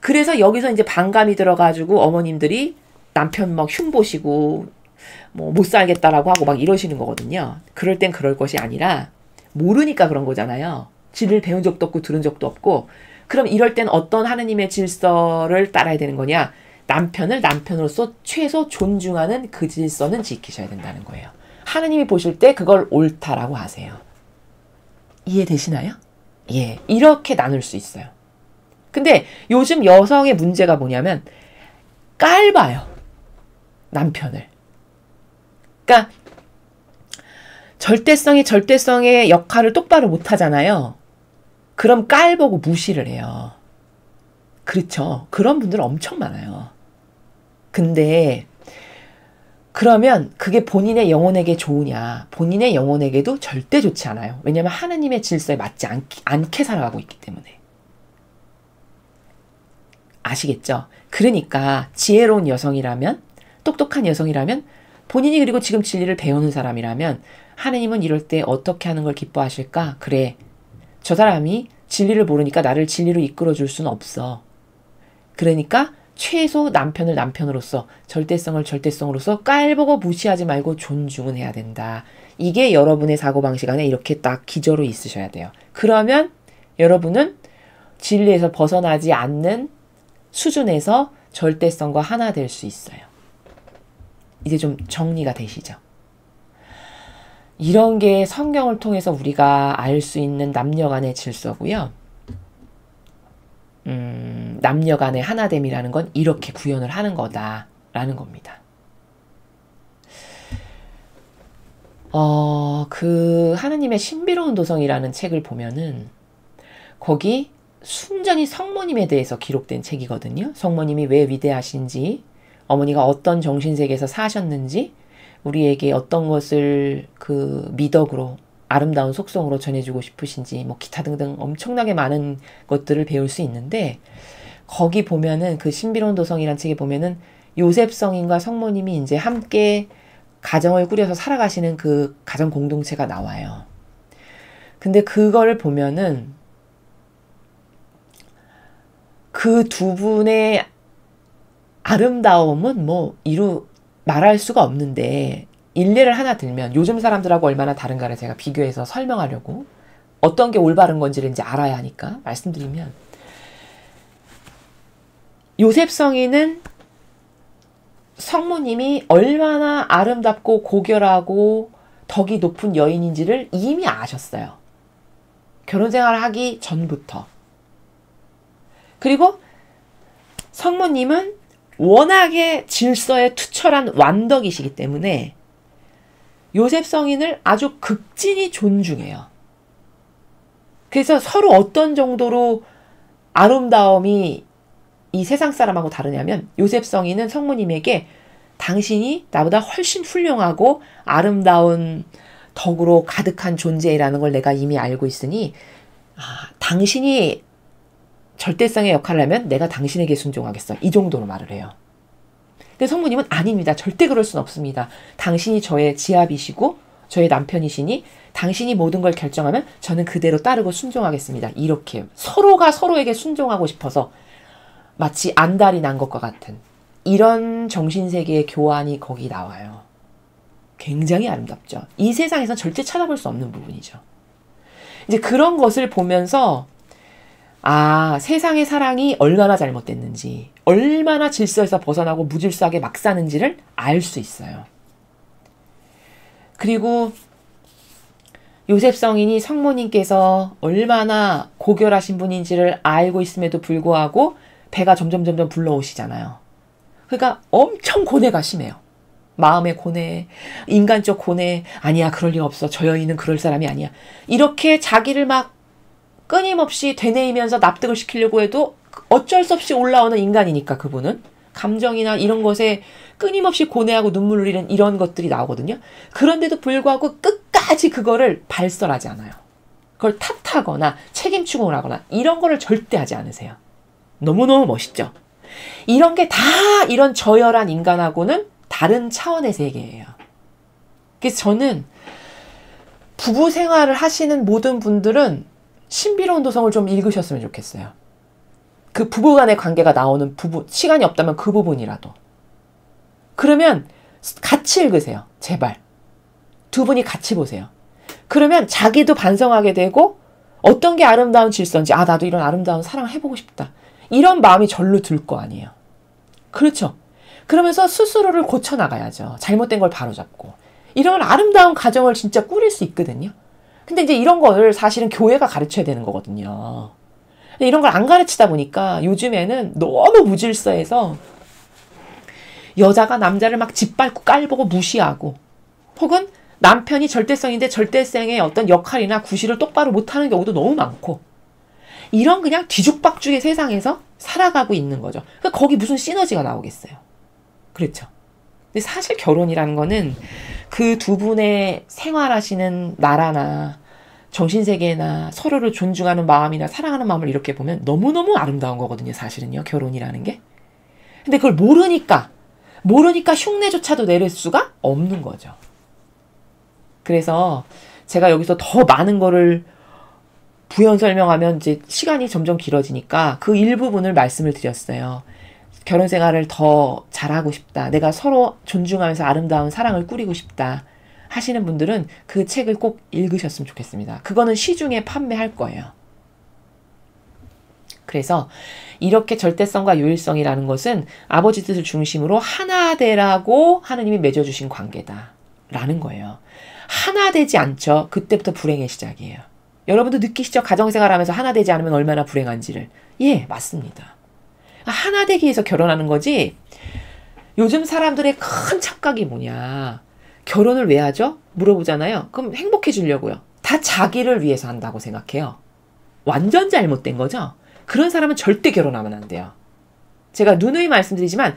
그래서 여기서 이제 반감이 들어가지고 어머님들이 남편 막 흉보시고 뭐 못 살겠다라고 하고 막 이러시는 거거든요. 그럴 땐 그럴 것이 아니라 모르니까 그런 거잖아요. 진리를 배운 적도 없고 들은 적도 없고. 그럼 이럴 땐 어떤 하느님의 질서를 따라야 되는 거냐? 남편을 남편으로서 최소 존중하는 그 질서는 지키셔야 된다는 거예요. 하느님이 보실 때 그걸 옳다라고 하세요. 이해되시나요? 예, 이렇게 나눌 수 있어요. 근데 요즘 여성의 문제가 뭐냐면 깔봐요. 남편을. 그러니까 절대성의 역할을 똑바로 못하잖아요. 그럼 깔보고 무시를 해요. 그렇죠. 그런 분들 엄청 많아요. 근데 그러면 그게 본인의 영혼에게 좋으냐? 본인의 영혼에게도 절대 좋지 않아요. 왜냐하면 하느님의 질서에 맞지 않게 살아가고 있기 때문에. 아시겠죠? 그러니까 지혜로운 여성이라면, 똑똑한 여성이라면, 본인이 그리고 지금 진리를 배우는 사람이라면 하느님은 이럴 때 어떻게 하는 걸 기뻐하실까? 그래, 저 사람이 진리를 모르니까 나를 진리로 이끌어줄 수는 없어. 그러니까 최소 남편을 남편으로서, 절대성을 절대성으로서 깔보고 무시하지 말고 존중은 해야 된다. 이게 여러분의 사고방식 안에 이렇게 딱 기저로 있으셔야 돼요. 그러면 여러분은 진리에서 벗어나지 않는 수준에서 절대성과 하나 될 수 있어요. 이제 좀 정리가 되시죠? 이런 게 성경을 통해서 우리가 알 수 있는 남녀 간의 질서고요. 남녀 간의 하나됨이라는 건 이렇게 구현을 하는 거다라는 겁니다. 그 하느님의 신비로운 도성이라는 책을 보면은 거기 순전히 성모님에 대해서 기록된 책이거든요. 성모님이 왜 위대하신지, 어머니가 어떤 정신세계에서 사셨는지, 우리에게 어떤 것을 그 미덕으로 아름다운 속성으로 전해주고 싶으신지 뭐 기타 등등 엄청나게 많은 것들을 배울 수 있는데, 거기 보면은 그 신비로운 도성이라는 책에 보면은 요셉 성인과 성모님이 이제 함께 가정을 꾸려서 살아가시는 그 가정 공동체가 나와요. 근데 그거를 보면은 그 두 분의 아름다움은 뭐 말할 수가 없는데, 일례를 하나 들면 요즘 사람들하고 얼마나 다른가를 제가 비교해서 설명하려고, 어떤 게 올바른 건지를 이제 알아야 하니까 말씀드리면, 요셉 성인은 성모님이 얼마나 아름답고 고결하고 덕이 높은 여인인지를 이미 아셨어요. 결혼 생활을 하기 전부터. 그리고 성모님은 워낙에 질서에 투철한 완덕이시기 때문에 요셉 성인을 아주 극진히 존중해요. 그래서 서로 어떤 정도로 아름다움이 이 세상 사람하고 다르냐면, 요셉 성인은 성모님에게 당신이 나보다 훨씬 훌륭하고 아름다운 덕으로 가득한 존재라는 걸 내가 이미 알고 있으니, 당신이 절대성의 역할을 하면 내가 당신에게 순종하겠어. 이 정도로 말을 해요. 근데 성모님은 아닙니다. 절대 그럴 순 없습니다. 당신이 저의 지압이시고 저의 남편이시니 당신이 모든 걸 결정하면 저는 그대로 따르고 순종하겠습니다. 이렇게 서로가 서로에게 순종하고 싶어서 마치 안달이 난 것과 같은 이런 정신세계의 교환이 거기 나와요. 굉장히 아름답죠. 이 세상에선 절대 찾아볼 수 없는 부분이죠. 이제 그런 것을 보면서 세상의 사랑이 얼마나 잘못됐는지, 얼마나 질서에서 벗어나고 무질서하게 막 사는지를 알 수 있어요. 그리고 요셉 성인이 성모님께서 얼마나 고결하신 분인지를 알고 있음에도 불구하고 배가 점점 불러오시잖아요. 그러니까 엄청 고뇌가 심해요. 마음의 고뇌, 인간적 고뇌, 아니야 그럴 리가 없어, 저 여인은 그럴 사람이 아니야, 이렇게 자기를 막 끊임없이 되뇌이면서 납득을 시키려고 해도 어쩔 수 없이 올라오는 인간이니까, 그분은 감정이나 이런 것에 끊임없이 고뇌하고 눈물 흘리는 이런 것들이 나오거든요. 그런데도 불구하고 끝까지 그거를 발설하지 않아요. 그걸 탓하거나 책임추궁을 하거나 이런 거를 절대 하지 않으세요. 너무너무 멋있죠. 이런 게 다 이런 저열한 인간하고는 다른 차원의 세계예요. 그래서 저는 부부 생활을 하시는 모든 분들은 신비로운 도성을 좀 읽으셨으면 좋겠어요. 그 부부 간의 관계가 나오는 부분, 시간이 없다면 그 부분이라도. 그러면 같이 읽으세요. 제발. 두 분이 같이 보세요. 그러면 자기도 반성하게 되고, 어떤 게 아름다운 질서인지, 나도 이런 아름다운 사랑을 해보고 싶다, 이런 마음이 절로 들 거 아니에요. 그렇죠. 그러면서 스스로를 고쳐나가야죠. 잘못된 걸 바로잡고. 이런 아름다운 가정을 진짜 꾸릴 수 있거든요. 근데 이제 이런 거를 사실은 교회가 가르쳐야 되는 거거든요. 근데 이런 걸 안 가르치다 보니까 요즘에는 너무 무질서해서 여자가 남자를 막 짓밟고 깔보고 무시하고, 혹은 남편이 절대성인데 절대성의 어떤 역할이나 구실을 똑바로 못하는 경우도 너무 많고, 이런 그냥 뒤죽박죽의 세상에서 살아가고 있는 거죠. 그러니까 거기 무슨 시너지가 나오겠어요. 그렇죠. 근데 사실 결혼이라는 거는 그 두 분의 생활하시는 나라나 정신세계나 서로를 존중하는 마음이나 사랑하는 마음을 이렇게 보면 너무너무 아름다운 거거든요. 사실은요, 결혼이라는 게. 근데 그걸 모르니까 흉내조차도 내릴 수가 없는 거죠. 그래서 제가 여기서 더 많은 거를 부연 설명하면 이제 시간이 점점 길어지니까 그 일부분을 말씀을 드렸어요. 결혼 생활을 더 잘하고 싶다, 내가 서로 존중하면서 아름다운 사랑을 꾸리고 싶다 하시는 분들은 그 책을 꼭 읽으셨으면 좋겠습니다. 그거는 시중에 판매할 거예요. 그래서 이렇게 절대성과 유일성이라는 것은 아버지 뜻을 중심으로 하나 되라고 하느님이 맺어주신 관계다라는 거예요. 하나 되지 않죠. 그때부터 불행의 시작이에요. 여러분도 느끼시죠? 가정생활하면서 하나 되지 않으면 얼마나 불행한지를. 예, 맞습니다. 하나 되기 위해서 결혼하는 거지. 요즘 사람들의 큰 착각이 뭐냐. 결혼을 왜 하죠? 물어보잖아요. 그럼 행복해지려고요. 다 자기를 위해서 한다고 생각해요. 완전 잘못된 거죠? 그런 사람은 절대 결혼하면 안 돼요. 제가 누누이 말씀드리지만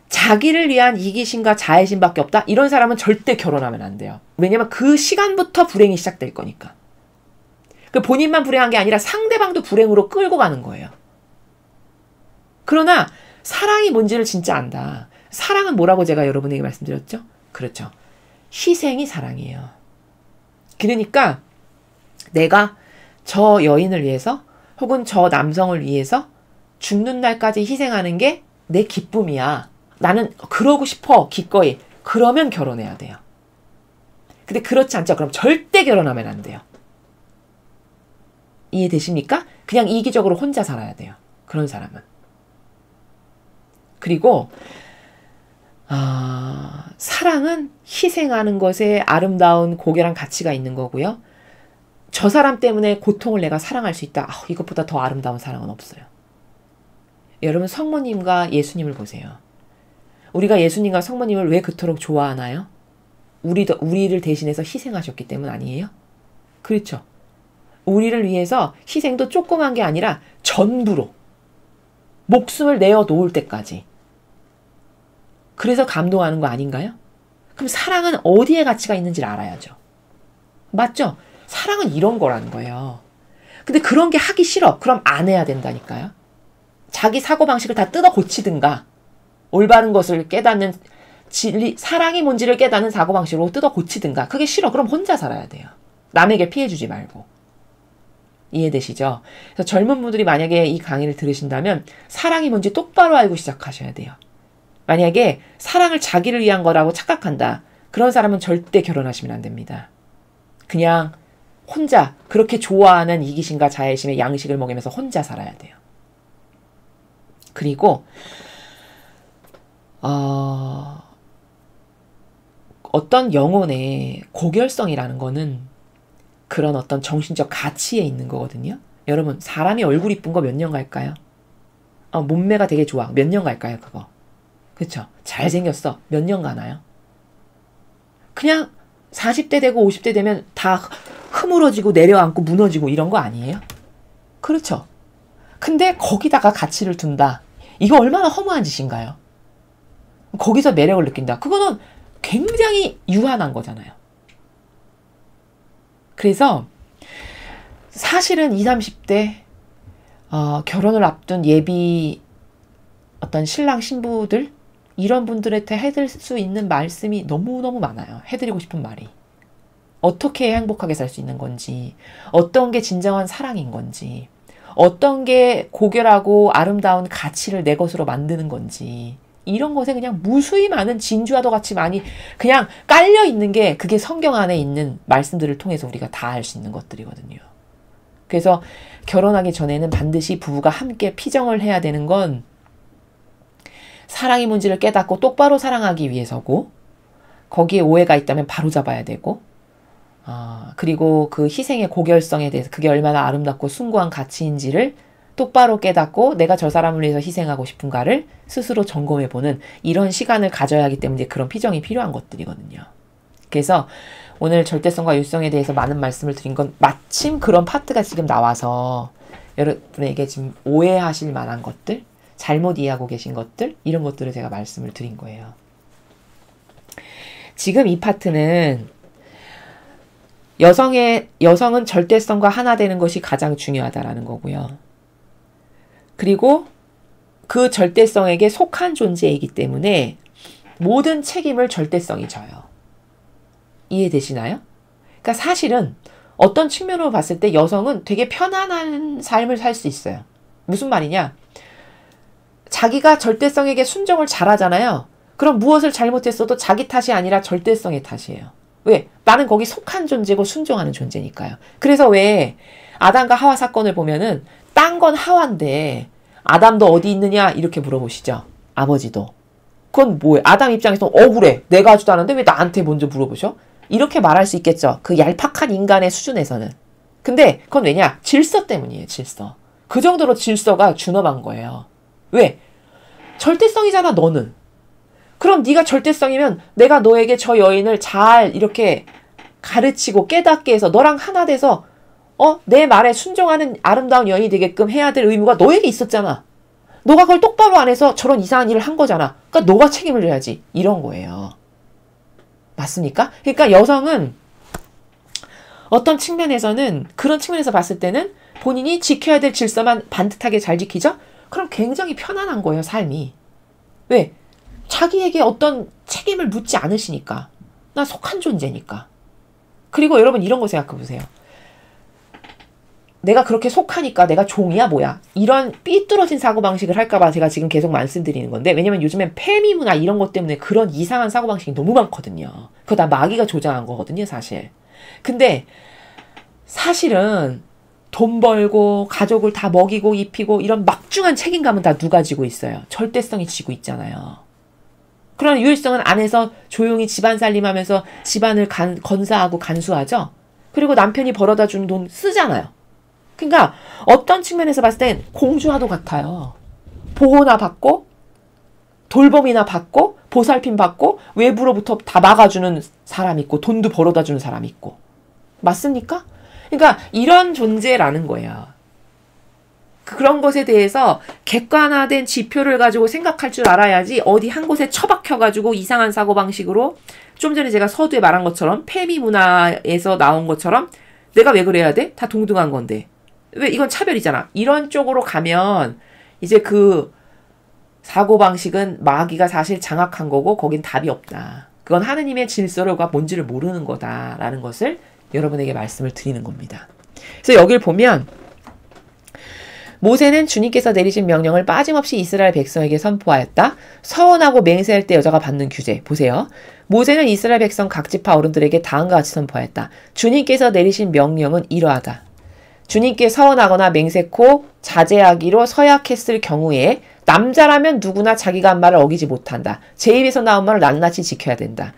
자기를 위한 이기심과 자애심밖에 없다? 이런 사람은 절대 결혼하면 안 돼요. 왜냐면 그 시간부터 불행이 시작될 거니까. 본인만 불행한 게 아니라 상대방도 불행으로 끌고 가는 거예요. 그러나 사랑이 뭔지를 진짜 안다. 사랑은 뭐라고 제가 여러분에게 말씀드렸죠? 그렇죠. 희생이 사랑이에요. 그러니까 내가 저 여인을 위해서 혹은 저 남성을 위해서 죽는 날까지 희생하는 게 내 기쁨이야. 나는 그러고 싶어. 기꺼이. 그러면 결혼해야 돼요. 근데 그렇지 않죠. 그럼 절대 결혼하면 안 돼요. 이해되십니까? 그냥 이기적으로 혼자 살아야 돼요. 그런 사람은. 그리고 사랑은 희생하는 것에 아름다운 고결한 가치가 있는 거고요. 저 사람 때문에 고통을 내가 사랑할 수 있다. 이것보다 더 아름다운 사랑은 없어요. 여러분 성모님과 예수님을 보세요. 우리가 예수님과 성모님을 왜 그토록 좋아하나요? 우리를 대신해서 희생하셨기 때문 아니에요? 그렇죠. 우리를 위해서 희생도 조그만 게 아니라 전부로 목숨을 내어 놓을 때까지. 그래서 감동하는 거 아닌가요? 그럼 사랑은 어디에 가치가 있는지를 알아야죠. 맞죠? 사랑은 이런 거라는 거예요. 근데 그런 게 하기 싫어. 그럼 안 해야 된다니까요. 자기 사고방식을 다 뜯어 고치든가 올바른 것을 깨닫는 진리, 사랑이 뭔지를 깨닫는 사고방식으로 뜯어 고치든가. 그게 싫어. 그럼 혼자 살아야 돼요. 남에게 피해 주지 말고. 이해되시죠? 그래서 젊은 분들이 만약에 이 강의를 들으신다면 사랑이 뭔지 똑바로 알고 시작하셔야 돼요. 만약에 사랑을 자기를 위한 거라고 착각한다. 그런 사람은 절대 결혼하시면 안 됩니다. 그냥 혼자 그렇게 좋아하는 이기심과 자애심의 양식을 먹이면서 혼자 살아야 돼요. 그리고 어떤 영혼의 고결성이라는 거는 그런 어떤 정신적 가치에 있는 거거든요. 여러분 사람이 얼굴 이쁜 거 몇 년 갈까요? 몸매가 되게 좋아. 몇 년 갈까요 그거? 그렇죠. 잘생겼어. 몇 년 가나요? 그냥 40대 되고 50대 되면 다 흐물어지고 내려앉고 무너지고 이런 거 아니에요? 그렇죠. 근데 거기다가 가치를 둔다. 이거 얼마나 허무한 짓인가요? 거기서 매력을 느낀다. 그거는 굉장히 유한한 거잖아요. 그래서 사실은 20, 30대 결혼을 앞둔 예비 어떤 신랑 신부들 이런 분들한테 해드릴 수 있는 말씀이 너무너무 많아요. 해드리고 싶은 말이. 어떻게 행복하게 살 수 있는 건지, 어떤 게 진정한 사랑인 건지, 어떤 게 고결하고 아름다운 가치를 내 것으로 만드는 건지, 이런 것에 그냥 무수히 많은 진주와도 같이 많이 그냥 깔려 있는 게 그게 성경 안에 있는 말씀들을 통해서 우리가 다 알 수 있는 것들이거든요. 그래서 결혼하기 전에는 반드시 부부가 함께 피정을 해야 되는 건 사랑이 뭔지를 깨닫고 똑바로 사랑하기 위해서고, 거기에 오해가 있다면 바로잡아야 되고, 그리고 그 희생의 고결성에 대해서 그게 얼마나 아름답고 숭고한 가치인지를 똑바로 깨닫고 내가 저 사람을 위해서 희생하고 싶은가를 스스로 점검해보는 이런 시간을 가져야 하기 때문에 그런 피정이 필요한 것들이거든요. 그래서 오늘 절대성과 유일성에 대해서 많은 말씀을 드린 건 마침 그런 파트가 지금 나와서 여러분에게 지금 오해하실 만한 것들, 잘못 이해하고 계신 것들, 이런 것들을 제가 말씀을 드린 거예요. 지금 이 파트는 여성은 절대성과 하나 되는 것이 가장 중요하다라는 거고요. 그리고 그 절대성에게 속한 존재이기 때문에 모든 책임을 절대성이 져요. 이해되시나요? 그러니까 사실은 어떤 측면으로 봤을 때 여성은 되게 편안한 삶을 살 수 있어요. 무슨 말이냐? 자기가 절대성에게 순종을 잘하잖아요. 그럼 무엇을 잘못했어도 자기 탓이 아니라 절대성의 탓이에요. 왜? 나는 거기 속한 존재고 순종하는 존재니까요. 그래서 왜 아담과 하와 사건을 보면은 딴 건 하와인데 아담도 어디 있느냐 이렇게 물어보시죠. 아버지도. 그건 뭐예요? 아담 입장에서 억울해. 내가 하지도 않았는데 왜 나한테 먼저 물어보셔? 이렇게 말할 수 있겠죠. 그 얄팍한 인간의 수준에서는. 근데 그건 왜냐? 질서 때문이에요. 질서. 그 정도로 질서가 준엄한 거예요. 왜? 절대성이잖아 너는. 그럼 네가 절대성이면 내가 너에게 저 여인을 잘 이렇게 가르치고 깨닫게 해서 너랑 하나 돼서 내 말에 순종하는 아름다운 여인이 되게끔 해야 될 의무가 너에게 있었잖아. 너가 그걸 똑바로 안 해서 저런 이상한 일을 한 거잖아. 그러니까 너가 책임을 져야지. 이런 거예요. 맞습니까? 그러니까 여성은 어떤 측면에서는 그런 측면에서 봤을 때는 본인이 지켜야 될 질서만 반듯하게 잘 지키죠? 그럼 굉장히 편안한 거예요, 삶이. 왜? 자기에게 어떤 책임을 묻지 않으시니까. 나 속한 존재니까. 그리고 여러분 이런 거 생각해 보세요. 내가 그렇게 속하니까 내가 종이야 뭐야. 이런 삐뚤어진 사고방식을 할까봐 제가 지금 계속 말씀드리는 건데, 왜냐면 요즘엔 페미문화 이런 것 때문에 그런 이상한 사고방식이 너무 많거든요. 그거 다 마귀가 조장한 거거든요, 사실. 근데 사실은 돈 벌고 가족을 다 먹이고 입히고 이런 막중한 책임감은 다 누가 지고 있어요? 절대성이 지고 있잖아요. 그런 유일성은 안에서 조용히 집안 살림하면서 집안을 건사하고 간수하죠. 그리고 남편이 벌어다 준 돈 쓰잖아요. 그러니까 어떤 측면에서 봤을 땐 공주와도 같아요. 보호나 받고 돌봄이나 받고 보살핌 받고 외부로부터 다 막아주는 사람 있고 돈도 벌어다 주는 사람 있고. 맞습니까? 그러니까 이런 존재라는 거예요. 그런 것에 대해서 객관화된 지표를 가지고 생각할 줄 알아야지 어디 한 곳에 처박혀가지고 이상한 사고방식으로 좀 전에 제가 서두에 말한 것처럼 페미 문화에서 나온 것처럼 내가 왜 그래야 돼? 다 동등한 건데. 왜 이건 차별이잖아. 이런 쪽으로 가면 이제 그 사고방식은 마귀가 사실 장악한 거고 거긴 답이 없다. 그건 하느님의 질서가 뭔지를 모르는 거다라는 것을 여러분에게 말씀을 드리는 겁니다. 그래서 여기를 보면 모세는 주님께서 내리신 명령을 빠짐없이 이스라엘 백성에게 선포하였다. 서원하고 맹세할 때 여자가 받는 규제. 보세요. 모세는 이스라엘 백성 각 지파 어른들에게 다음과 같이 선포하였다. 주님께서 내리신 명령은 이러하다. 주님께 서원하거나 맹세코 자제하기로 서약했을 경우에 남자라면 누구나 자기가 한 말을 어기지 못한다. 제 입에서 나온 말을 낱낱이 지켜야 된다.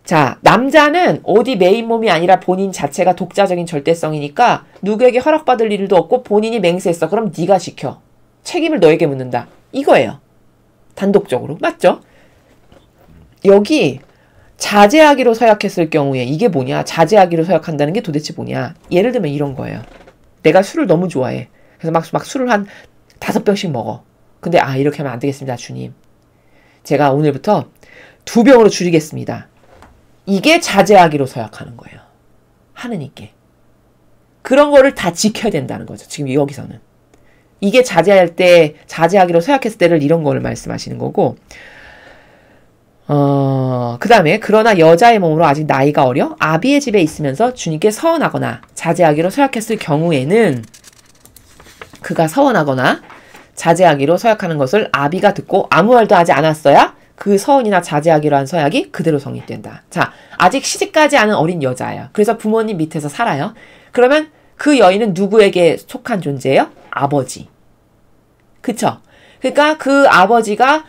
자, 남자는 어디 메인 몸이 아니라 본인 자체가 독자적인 절대성이니까 누구에게 허락받을 일도 없고 본인이 맹세했어. 그럼 네가 지켜. 책임을 너에게 묻는다. 이거예요. 단독적으로. 맞죠? 여기 자제하기로 서약했을 경우에 이게 뭐냐? 자제하기로 서약한다는 게 도대체 뭐냐? 예를 들면 이런 거예요. 내가 술을 너무 좋아해. 그래서 막 술을 한 5병씩 먹어. 근데 이렇게 하면 안 되겠습니다, 주님. 제가 오늘부터 2병으로 줄이겠습니다. 이게 자제하기로 서약하는 거예요. 하느님께. 그런 거를 다 지켜야 된다는 거죠. 지금 여기서는. 이게 자제하기로 서약했을 때를 이런 거를 말씀하시는 거고, 그 다음에 그러나 여자의 몸으로 아직 나이가 어려 아비의 집에 있으면서 주님께 서원하거나 자제하기로 서약했을 경우에는 그가 서원하거나 자제하기로 서약하는 것을 아비가 듣고 아무 말도 하지 않았어야 그 서원이나 자제하기로 한 서약이 그대로 성립된다. 자, 아직 시집가지 않은 어린 여자예요. 그래서 부모님 밑에서 살아요. 그러면 그 여인은 누구에게 속한 존재예요? 아버지. 그쵸? 그러니까 그 아버지가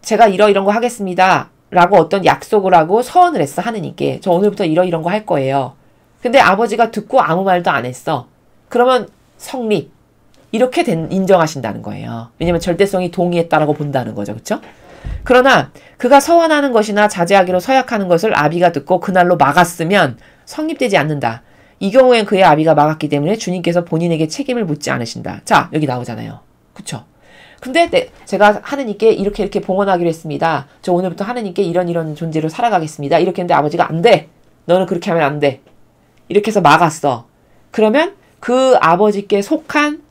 제가 이런 거 하겠습니다. 라고 어떤 약속을 하고 서원을 했어, 하느님께. 저 오늘부터 이런 거 할 거예요. 근데 아버지가 듣고 아무 말도 안 했어. 그러면 성립. 이렇게 인정하신다는 거예요. 왜냐면 절대성이 동의했다라고 본다는 거죠. 그쵸? 그러나 그가 서원하는 것이나 자제하기로 서약하는 것을 아비가 듣고 그날로 막았으면 성립되지 않는다. 이 경우엔 그의 아비가 막았기 때문에 주님께서 본인에게 책임을 묻지 않으신다. 자, 여기 나오잖아요. 그쵸? 근데 제가 하느님께 이렇게 봉헌하기로 했습니다. 저 오늘부터 하느님께 이런 존재로 살아가겠습니다. 이렇게 했는데 아버지가 안 돼. 너는 그렇게 하면 안 돼. 이렇게 해서 막았어. 그러면 그 아버지께 속한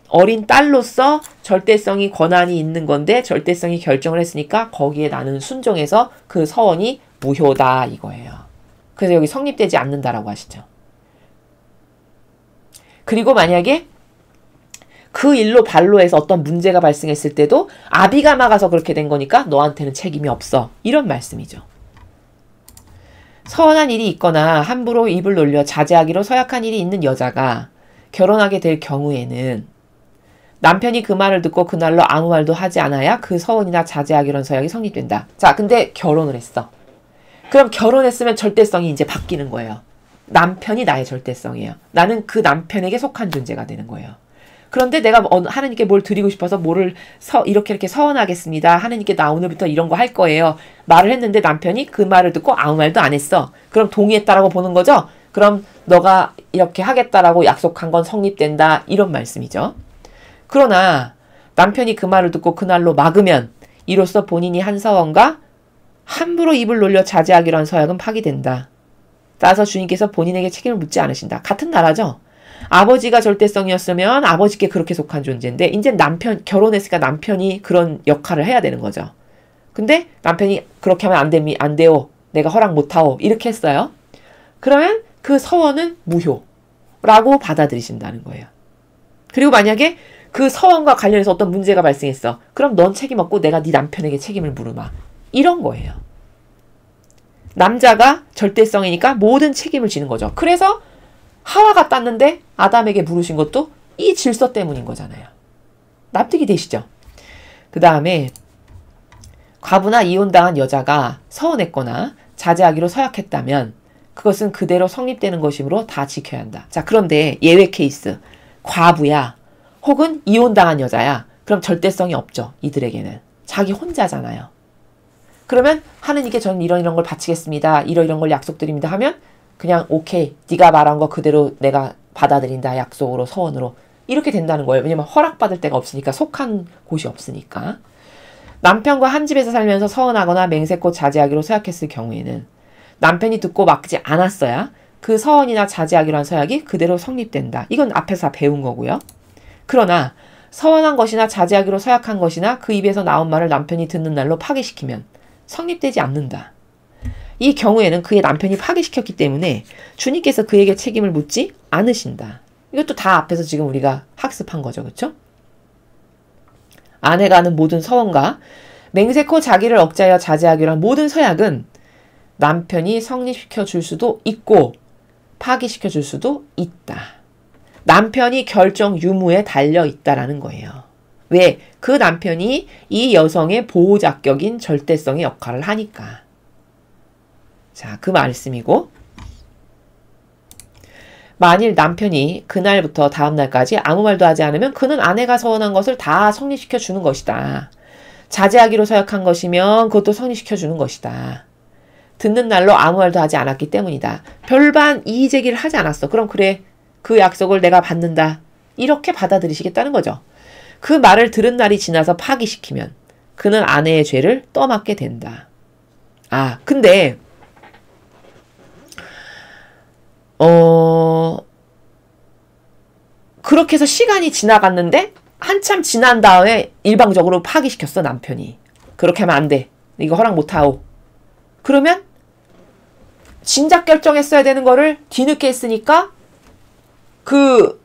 어린 딸로서 절대성이 권한이 있는 건데 절대성이 결정을 했으니까 거기에 나는 순종해서 그 서원이 무효다 이거예요. 그래서 여기 성립되지 않는다라고 하시죠. 그리고 만약에 그 일로 발로해서 어떤 문제가 발생했을 때도 아비가 막아서 그렇게 된 거니까 너한테는 책임이 없어. 이런 말씀이죠. 서운한 일이 있거나 함부로 입을 놀려 자제하기로 서약한 일이 있는 여자가 결혼하게 될 경우에는 남편이 그 말을 듣고 그날로 아무 말도 하지 않아야 그 서원이나 자제하기로 한 서약이 성립된다. 자, 근데 결혼을 했어. 그럼 결혼했으면 절대성이 이제 바뀌는 거예요. 남편이 나의 절대성이에요. 나는 그 남편에게 속한 존재가 되는 거예요. 그런데 내가 하느님께 뭘 드리고 싶어서 뭐를 이렇게 서원하겠습니다. 하느님께 나 오늘부터 이런 거 할 거예요. 말을 했는데 남편이 그 말을 듣고 아무 말도 안 했어. 그럼 동의했다라고 보는 거죠? 그럼 너가 이렇게 하겠다라고 약속한 건 성립된다. 이런 말씀이죠. 그러나 남편이 그 말을 듣고 그날로 막으면 이로써 본인이 한 서원과 함부로 입을 놀려 자제하기로 한 서약은 파기된다. 따라서 주님께서 본인에게 책임을 묻지 않으신다. 같은 나라죠. 아버지가 절대성이었으면 아버지께 그렇게 속한 존재인데 이제 결혼했으니까 남편이 그런 역할을 해야 되는 거죠. 근데 남편이 그렇게 하면 안 돼요. 내가 허락 못하오. 이렇게 했어요. 그러면 그 서원은 무효라고 받아들이신다는 거예요. 그리고 만약에 그 서원과 관련해서 어떤 문제가 발생했어. 그럼 넌 책임 없고 내가 네 남편에게 책임을 물으마. 이런 거예요. 남자가 절대성이니까 모든 책임을 지는 거죠. 그래서 하와가 땄는데 아담에게 물으신 것도 이 질서 때문인 거잖아요. 납득이 되시죠? 그 다음에 과부나 이혼당한 여자가 서운했거나 자제하기로 서약했다면 그것은 그대로 성립되는 것이므로 다 지켜야 한다. 자, 그런데 예외 케이스. 과부야. 혹은 이혼당한 여자야. 그럼 절대성이 없죠. 이들에게는. 자기 혼자잖아요. 그러면 하느님께 저는 이런 걸 바치겠습니다. 이런 걸 약속드립니다 하면 그냥 오케이. 네가 말한 거 그대로 내가 받아들인다. 약속으로 서원으로. 이렇게 된다는 거예요. 왜냐면 허락받을 데가 없으니까. 속한 곳이 없으니까. 남편과 한 집에서 살면서 서운하거나 맹세코 자제하기로 서약했을 경우에는 남편이 듣고 막지 않았어야 그 서원이나 자제하기로 한 서약이 그대로 성립된다. 이건 앞에서 다 배운 거고요. 그러나 서원한 것이나 자제하기로 서약한 것이나 그 입에서 나온 말을 남편이 듣는 날로 파기시키면 성립되지 않는다. 이 경우에는 그의 남편이 파기시켰기 때문에 주님께서 그에게 책임을 묻지 않으신다. 이것도 다 앞에서 지금 우리가 학습한 거죠. 그렇죠? 아내가 하는 모든 서원과 맹세코 자기를 억제하여 자제하기로 한 모든 서약은 남편이 성립시켜 줄 수도 있고 파기시켜 줄 수도 있다. 남편이 결정 유무에 달려 있다라는 거예요. 왜? 그 남편이 이 여성의 보호자격인 절대성의 역할을 하니까. 자, 그 말씀이고 만일 남편이 그날부터 다음날까지 아무 말도 하지 않으면 그는 아내가 서원한 것을 다 성립시켜 주는 것이다. 자제하기로 서약한 것이면 그것도 성립시켜 주는 것이다. 듣는 날로 아무 말도 하지 않았기 때문이다. 별반 이의 제기를 하지 않았어. 그럼 그래. 그 약속을 내가 받는다. 이렇게 받아들이시겠다는 거죠. 그 말을 들은 날이 지나서 파기시키면 그는 아내의 죄를 떠맡게 된다. 아, 근데 그렇게 해서 시간이 지나갔는데 한참 지난 다음에 일방적으로 파기시켰어, 남편이. 그렇게 하면 안 돼. 이거 허락 못하오. 그러면 진작 결정했어야 되는 거를 뒤늦게 했으니까 그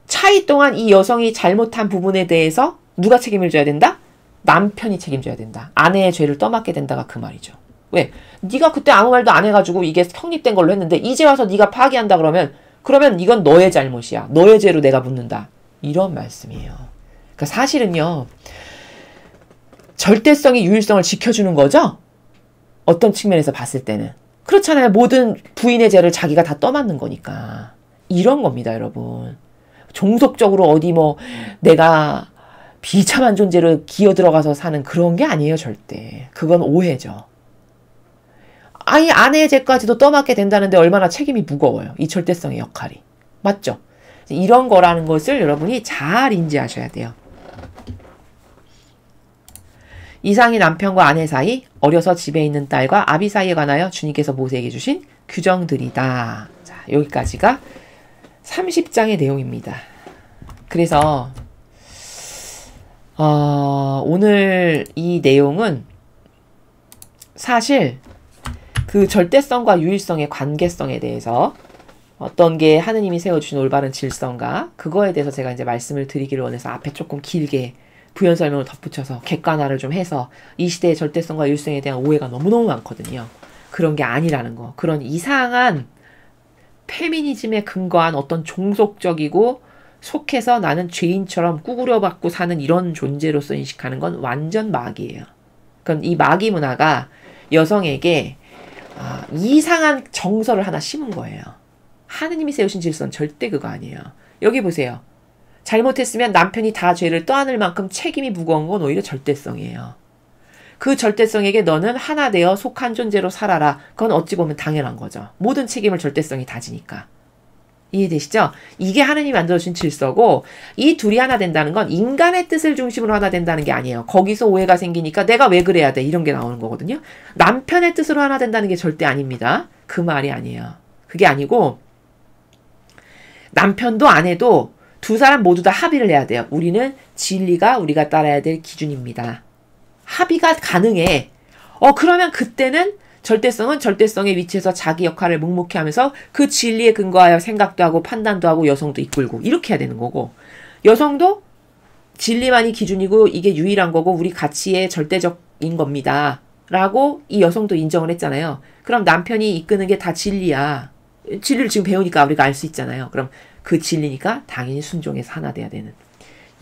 차이 동안 이 여성이 잘못한 부분에 대해서 누가 책임을 져야 된다? 남편이 책임져야 된다. 아내의 죄를 떠맡게 된다가 그 말이죠. 왜? 네가 그때 아무 말도 안 해가지고 이게 성립된 걸로 했는데 이제 와서 네가 파기한다 그러면 이건 너의 잘못이야. 너의 죄로 내가 묻는다. 이런 말씀이에요. 그러니까 사실은요. 절대성이 유일성을 지켜주는 거죠? 어떤 측면에서 봤을 때는. 그렇잖아요. 모든 부인의 죄를 자기가 다 떠맡는 거니까. 이런 겁니다, 여러분. 종속적으로 어디 내가 비참한 존재로 기어 들어가서 사는 그런 게 아니에요, 절대. 그건 오해죠. 아예 아내의 죄까지도 떠맡게 된다는데 얼마나 책임이 무거워요. 이 절대성의 역할이. 맞죠? 이런 거라는 것을 여러분이 잘 인지하셔야 돼요. 이상이 남편과 아내 사이, 어려서 집에 있는 딸과 아비 사이에 관하여 주님께서 모세에게 주신 규정들이다. 자, 여기까지가 30장의 내용입니다. 그래서 오늘 이 내용은 사실 그 절대성과 유일성의 관계성에 대해서 어떤 게 하느님이 세워주신 올바른 질서인가 그거에 대해서 제가 이제 말씀을 드리기를 원해서 앞에 조금 길게 부연 설명을 덧붙여서 객관화를 좀 해서 이 시대의 절대성과 유일성에 대한 오해가 너무너무 많거든요. 그런 게 아니라는 거. 그런 이상한 페미니즘에 근거한 어떤 종속적이고 속해서 나는 죄인처럼 꾸구려받고 사는 이런 존재로서 인식하는 건 완전 마귀예요. 그럼 이 마귀 문화가 여성에게 이상한 정서를 하나 심은 거예요. 하느님이 세우신 질서는 절대 그거 아니에요. 여기 보세요. 잘못했으면 남편이 다 죄를 떠안을 만큼 책임이 무거운 건 오히려 절대성이에요. 그 절대성에게 너는 하나 되어 속한 존재로 살아라. 그건 어찌 보면 당연한 거죠. 모든 책임을 절대성이 다지니까. 이해되시죠? 이게 하느님이 만들어주신 질서고 이 둘이 하나 된다는 건 인간의 뜻을 중심으로 하나 된다는 게 아니에요. 거기서 오해가 생기니까 내가 왜 그래야 돼? 이런 게 나오는 거거든요. 남편의 뜻으로 하나 된다는 게 절대 아닙니다. 그 말이 아니에요. 그게 아니고 남편도 아내도 두 사람 모두 다 합의를 해야 돼요. 우리는 진리가 우리가 따라야 될 기준입니다. 합의가 가능해. 그러면 그때는 절대성은 절대성의 위치에서 자기 역할을 묵묵히 하면서 그 진리에 근거하여 생각도 하고 판단도 하고 여성도 이끌고 이렇게 해야 되는 거고 여성도 진리만이 기준이고 이게 유일한 거고 우리 가치의 절대적인 겁니다. 라고 이 여성도 인정을 했잖아요. 그럼 남편이 이끄는 게 다 진리야. 진리를 지금 배우니까 우리가 알 수 있잖아요. 그럼 그 진리니까 당연히 순종해서 하나 돼야 되는.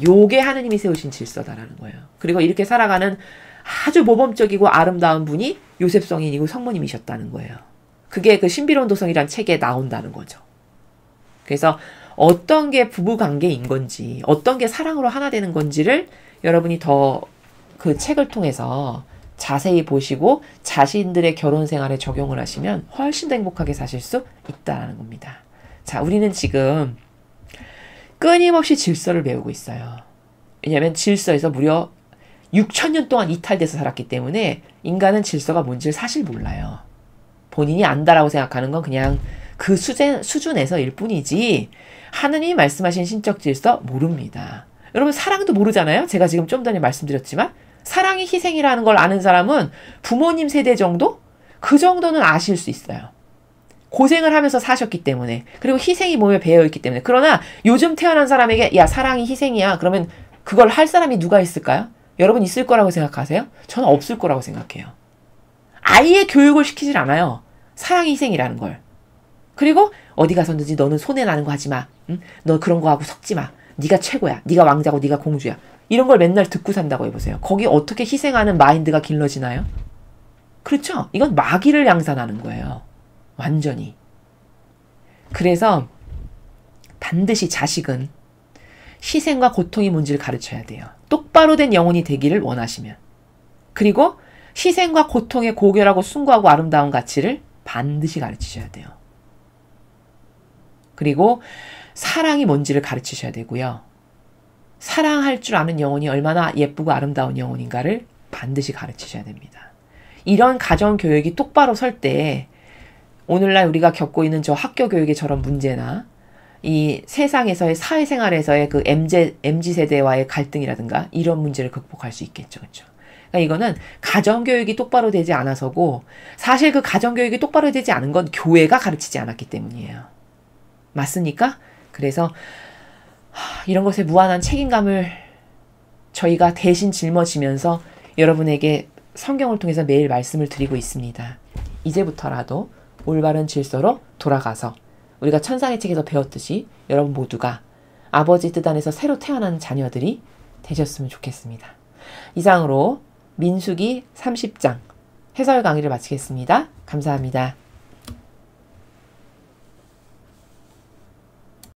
요게 하느님이 세우신 질서다라는 거예요. 그리고 이렇게 살아가는 아주 모범적이고 아름다운 분이 요셉 성인이고 성모님이셨다는 거예요. 그게 그 신비로운 도성이란 책에 나온다는 거죠. 그래서 어떤 게 부부관계인 건지 어떤 게 사랑으로 하나 되는 건지를 여러분이 더 그 책을 통해서 자세히 보시고 자신들의 결혼 생활에 적용을 하시면 훨씬 더 행복하게 사실 수 있다는 겁니다. 자, 우리는 지금 끊임없이 질서를 배우고 있어요. 왜냐하면 질서에서 무려 6,000년 동안 이탈돼서 살았기 때문에 인간은 질서가 뭔지를 사실 몰라요. 본인이 안다라고 생각하는 건 그냥 그 수준에서일 뿐이지 하느님이 말씀하신 신적 질서 모릅니다. 여러분 사랑도 모르잖아요. 제가 지금 좀 전에 말씀드렸지만 사랑이 희생이라는 걸 아는 사람은 부모님 세대 정도? 그 정도는 아실 수 있어요. 고생을 하면서 사셨기 때문에 그리고 희생이 몸에 배어있기 때문에 그러나 요즘 태어난 사람에게 야 사랑이 희생이야 그러면 그걸 할 사람이 누가 있을까요? 여러분 있을 거라고 생각하세요? 저는 없을 거라고 생각해요. 아예 교육을 시키질 않아요. 사랑이 희생이라는 걸. 그리고 어디 가서든지 너는 손해나는 거 하지 마. 응? 너 그런 거 하고 섞지 마. 네가 최고야. 네가 왕자고 네가 공주야. 이런 걸 맨날 듣고 산다고 해보세요. 거기 어떻게 희생하는 마인드가 길러지나요? 그렇죠? 이건 마귀를 양산하는 거예요. 완전히. 그래서 반드시 자식은 희생과 고통이 뭔지를 가르쳐야 돼요. 똑바로 된 영혼이 되기를 원하시면. 그리고 희생과 고통의 고결하고 숭고하고 아름다운 가치를 반드시 가르치셔야 돼요. 그리고 사랑이 뭔지를 가르치셔야 되고요. 사랑할 줄 아는 영혼이 얼마나 예쁘고 아름다운 영혼인가를 반드시 가르치셔야 됩니다. 이런 가정교육이 똑바로 설 때 오늘날 우리가 겪고 있는 저 학교 교육의 저런 문제나 이 세상에서의 사회생활에서의 그 MZ세대와의 갈등이라든가 이런 문제를 극복할 수 있겠죠. 그렇죠? 그러니까 이거는 가정교육이 똑바로 되지 않아서고 사실 그 가정교육이 똑바로 되지 않은 건 교회가 가르치지 않았기 때문이에요. 맞습니까? 그래서 이런 것에 무한한 책임감을 저희가 대신 짊어지면서 여러분에게 성경을 통해서 매일 말씀을 드리고 있습니다. 이제부터라도 올바른 질서로 돌아가서 우리가 천상의 책에서 배웠듯이 여러분 모두가 아버지 뜻 안에서 새로 태어난 자녀들이 되셨으면 좋겠습니다. 이상으로 민수기 30장 해설 강의를 마치겠습니다. 감사합니다.